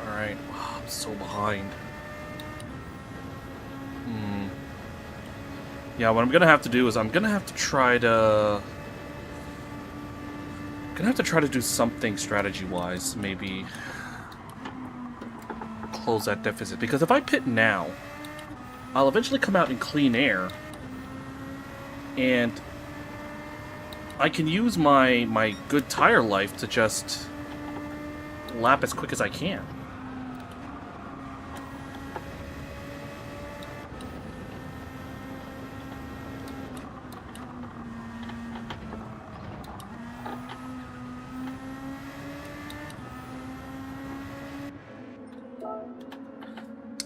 [SPEAKER 1] Alright, oh, I'm so behind. Yeah, what I'm gonna have to do is I'm gonna have to try to do something strategy-wise, maybe close that deficit. Because if I pit now, I'll eventually come out in clean air, and I can use my good tire life to just lap as quick as I can.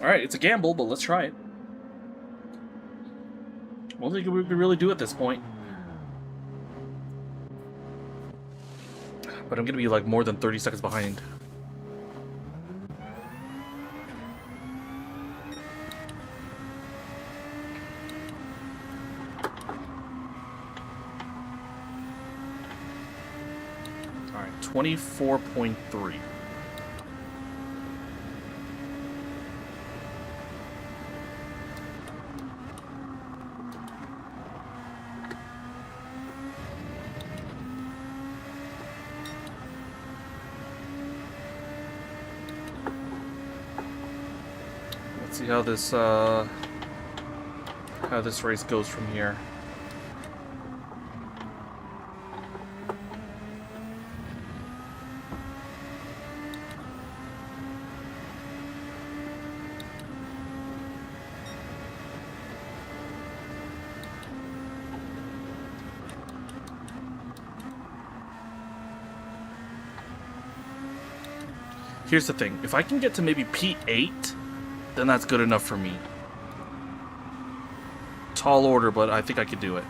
[SPEAKER 1] Alright, it's a gamble, but let's try it. I don't think we can really do at this point. But I'm gonna be like more than 30 seconds behind. Alright, 24.3. See how this how this race goes from here. Here's the thing, if I can get to maybe P8, then that's good enough for me. Tall order, but I think I could do it.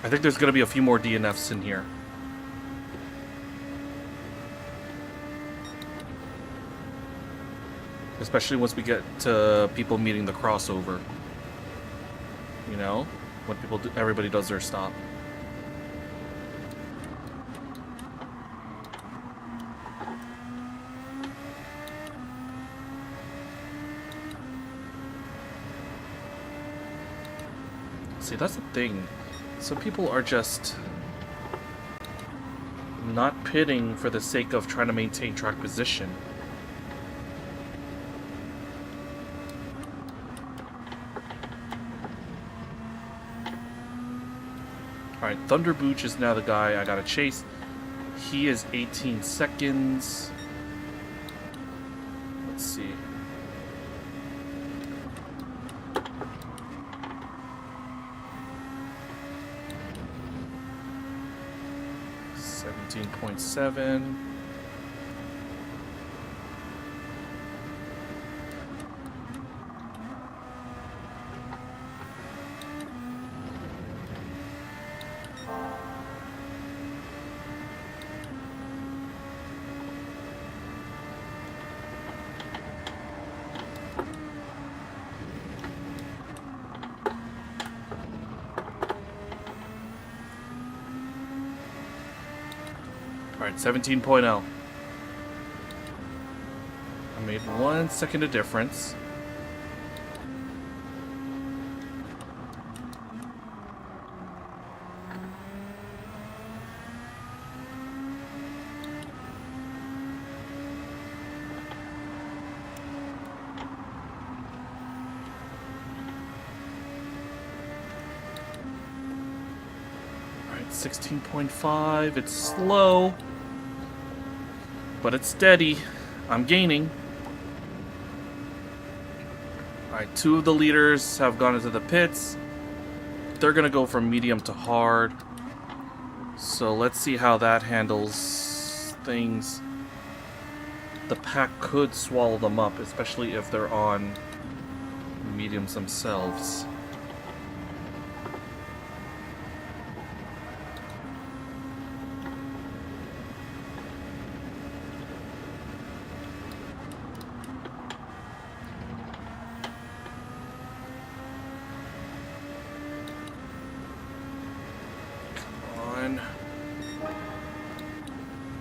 [SPEAKER 1] I think there's going to be a few more DNFs in here. Especially once we get to people meeting the crossover. You know? When everybody does their stop. See, that's the thing. Some people are just not pitting for the sake of trying to maintain track position. Alright, Thunder Booch is now the guy I gotta chase. He is 18 seconds. Let's see. .7. Alright, 17.0. I made 1 second of difference. Alright, 16.5. It's slow. But it's steady. I'm gaining. Alright, 2 of the leaders have gone into the pits. They're going to go from medium to hard. So let's see how that handles things. The pack could swallow them up, especially if they're on mediums themselves.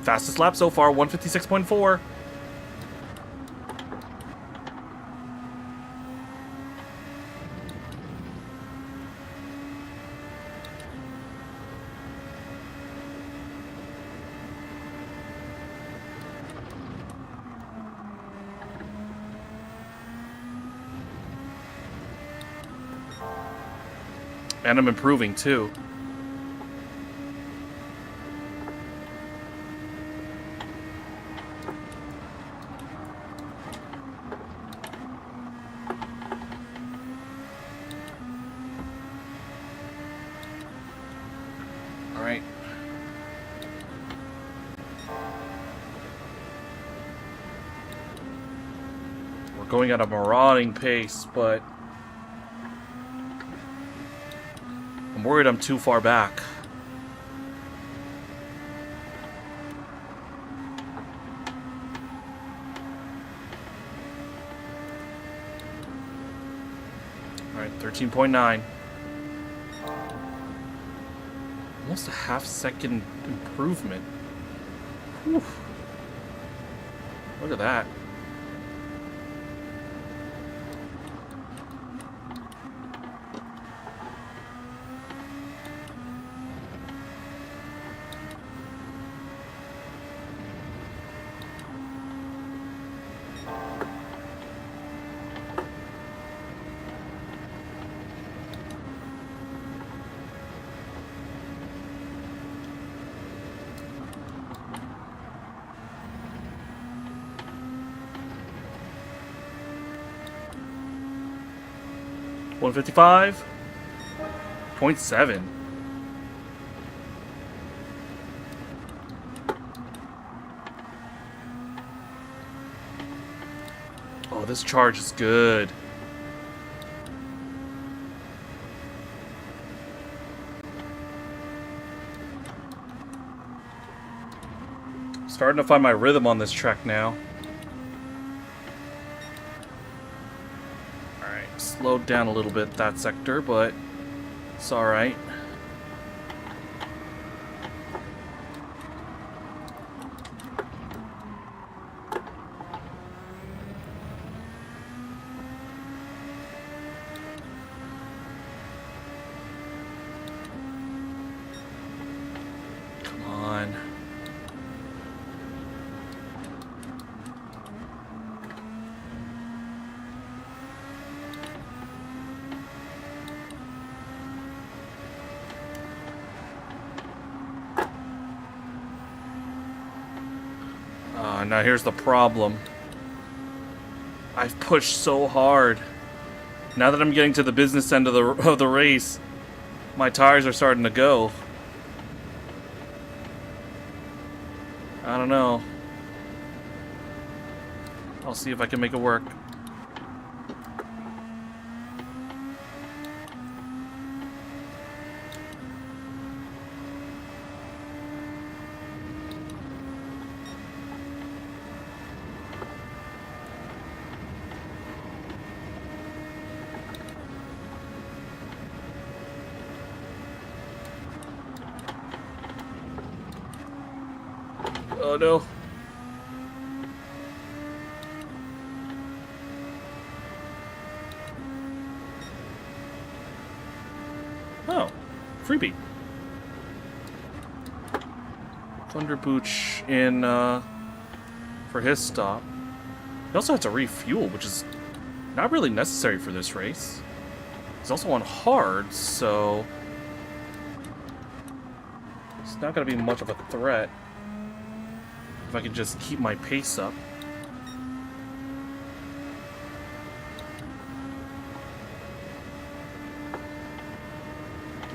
[SPEAKER 1] Fastest lap so far, 156.4. And I'm improving too. Alright. We're going at a marauding pace, but I'm worried I'm too far back. Alright, 13.9. Almost a half-second improvement. Whew. Look at that. 155.7. Oh, this charge is good. Starting to find my rhythm on this track now. Alright, slowed down a little bit that sector, but it's alright. Come on. Now here's the problem. I've pushed so hard. Now that I'm getting to the business end of the race, my tires are starting to go. I don't know. I'll see if I can make it work. Oh no. Oh, freebie. Thunder Booch in for his stop. He also had to refuel, which is not really necessary for this race. He's also on hard, so it's not going to be much of a threat if I can just keep my pace up.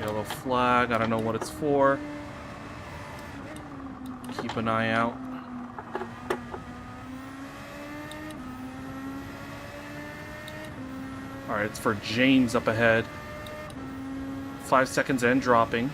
[SPEAKER 1] Yellow flag, I don't know what it's for. Keep an eye out. Alright, it's for James up ahead. 5 seconds in, dropping.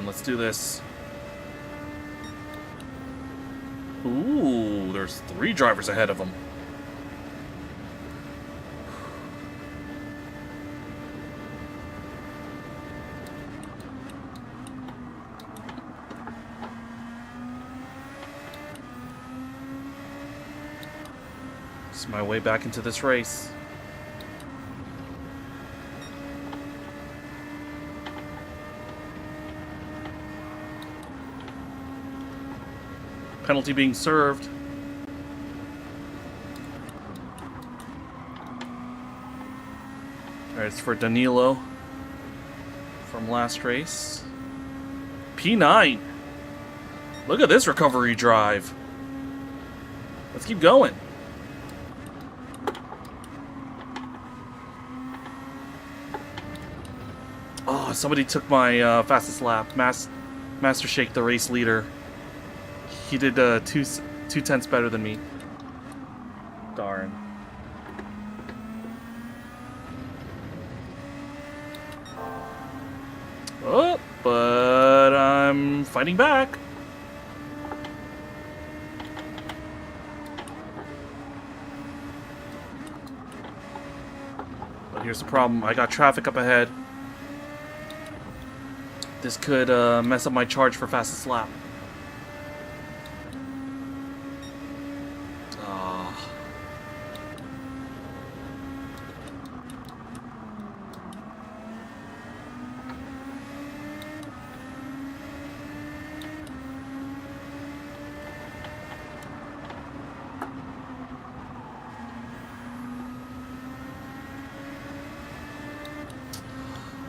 [SPEAKER 1] Let's do this. Ooh, there's 3 drivers ahead of him. This is my way back into this race. Penalty being served. Alright, it's for Danilo from last race. P9. Look at this recovery drive. Let's keep going. Oh, somebody took my fastest lap. Master Shake, the race leader. He did 2/10 better than me. Darn. Oh, but I'm fighting back. But here's the problem. I got traffic up ahead. This could mess up my charge for fastest lap.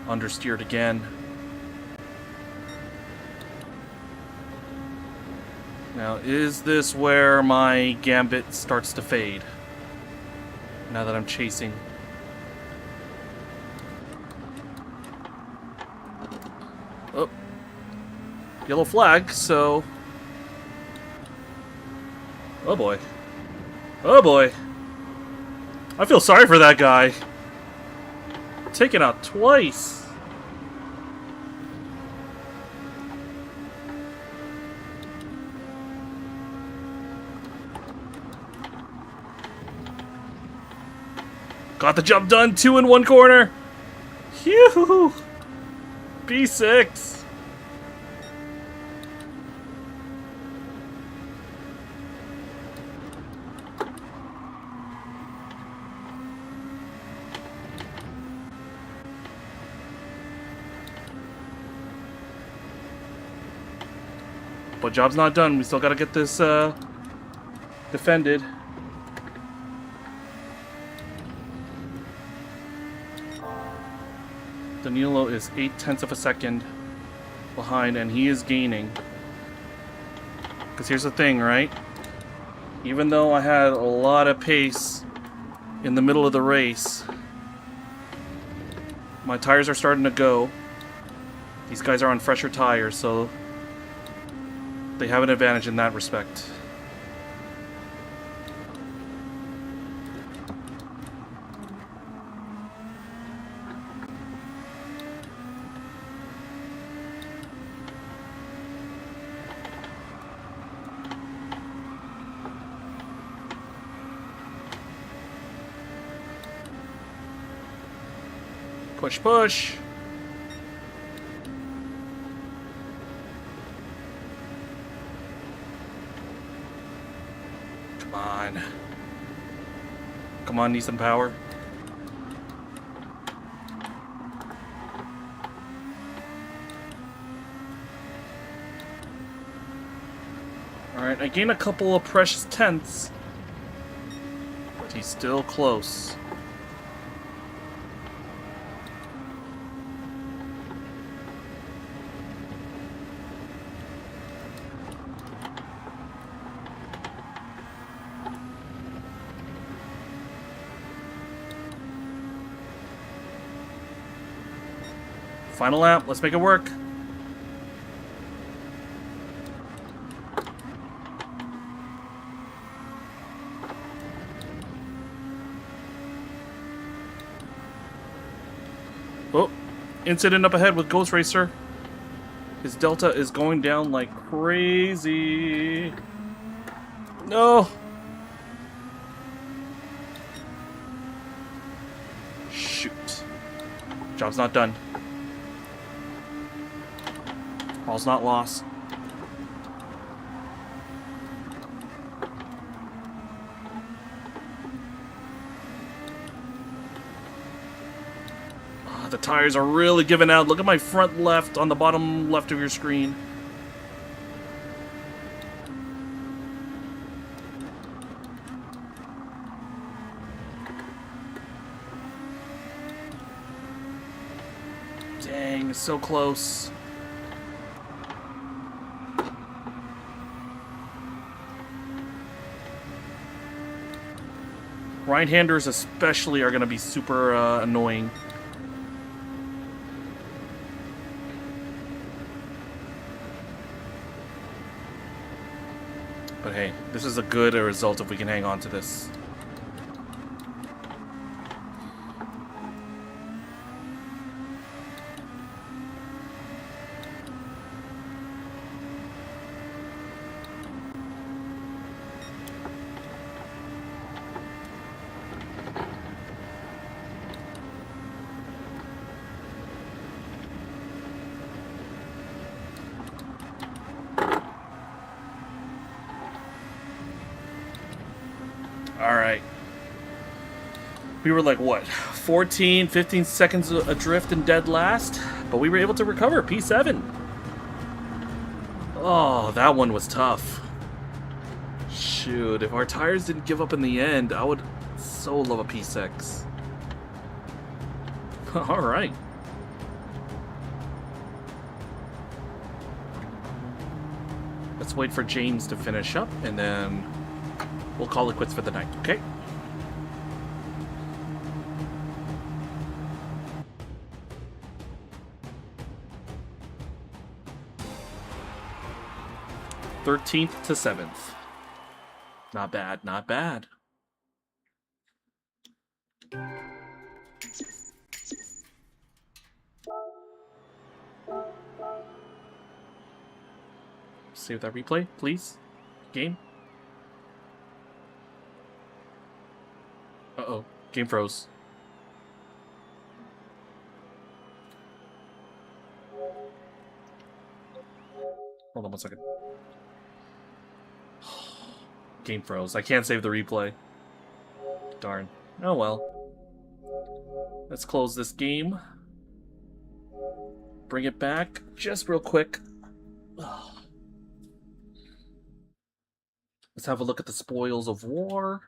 [SPEAKER 1] Understeered again. Now, is this where my gambit starts to fade? Now that I'm chasing. Oh. Yellow flag, so... Oh boy. Oh boy. I feel sorry for that guy. Taken out twice. Got the jump done. 2 in 1 corner. Phew. B6. But job's not done. We still gotta get this defended. Danilo is 0.8 of a second behind, and he is gaining. Because here's the thing, right? Even though I had a lot of pace in the middle of the race, my tires are starting to go. These guys are on fresher tires, so they have an advantage in that respect. Push, push. Come on. Come on, Nissan Power. Alright, I gained a couple of precious tenths, but he's still close. Final lap, let's make it work. Oh, incident up ahead with Ghost Racer. His delta is going down like crazy. No. Shoot. Job's not done. All's not lost. Oh, the tires are really giving out. Look at my front left on the bottom left of your screen. Dang, it's so close. Right-handers especially are going to be super annoying. But hey, this is a good result if we can hang on to this. Alright. We were like, what, 14, 15 seconds adrift and dead last? But we were able to recover. P7. Oh, that one was tough. Shoot, if our tires didn't give up in the end, I would so love a P6. Alright. wait for James to finish up, and then we'll call it quits for the night, okay? '13th to 7th. Not bad, not bad. Save that replay, please. Game. Uh-oh. Game froze. Hold on 1 second. Game froze. I can't save the replay. Darn. Oh well. Let's close this game. Bring it back just real quick. Let's have a look at the spoils of war.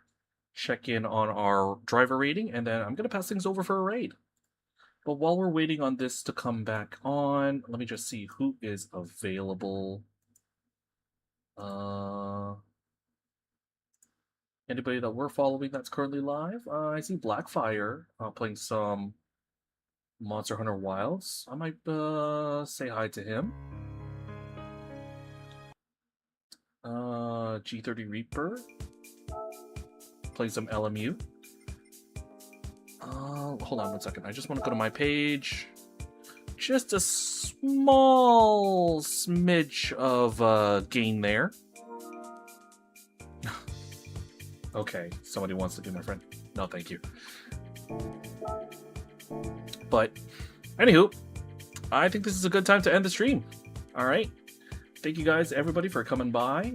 [SPEAKER 1] Check in on our driver rating, and then I'm going to pass things over for a raid. But while we're waiting on this to come back on, let me just see who is available. Anybody that we're following that's currently live? I see Blackfire playing some Monster Hunter Wilds. I might say hi to him. G30 Reaper playing some LMU. Hold on 1 second. I just want to go to my page. Just a small smidge of gain there. Okay, somebody wants to be my friend. No, thank you. But, anywho, I think this is a good time to end the stream. Alright. Thank you guys, everybody, for coming by.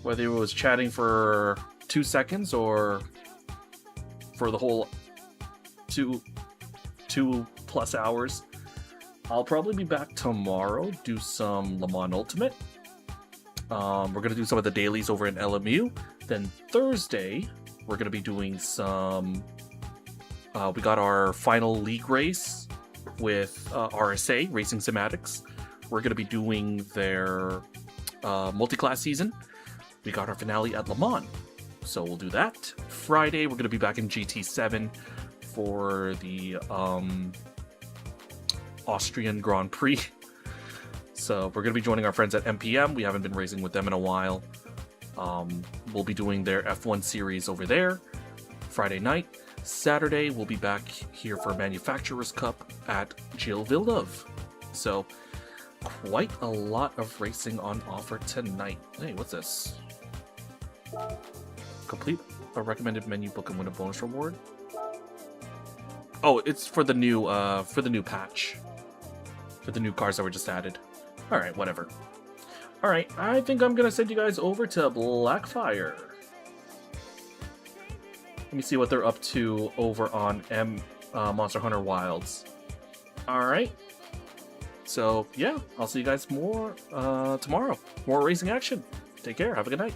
[SPEAKER 1] Whether it was chatting for 2 seconds or for the whole two plus hours. I'll probably be back tomorrow, do some Le Mans Ultimate. We're going to do some of the dailies over in LMU. Then Thursday, we're going to be doing some... we got our final league race with RSA, Racing Cinematics. We're going to be doing their multi-class season. We got our finale at Le Mans, so we'll do that. Friday, we're going to be back in GT7 for the Austrian Grand Prix. So we're going to be joining our friends at MPM. We haven't been racing with them in a while. We'll be doing their F1 series over there Friday night. Saturday, we'll be back here for Manufacturers Cup at Gilles Villeneuve. So quite a lot of racing on offer tonight. Hey, what's this? Complete a recommended menu book and win a bonus reward. Oh, it's for the new patch. For the new cars that were just added. Alright, whatever. Alright, I think I'm gonna send you guys over to Blackfire. Let me see what they're up to over on Monster Hunter Wilds. Alright. So, yeah, I'll see you guys more tomorrow. More racing action. Take care. Have a good night.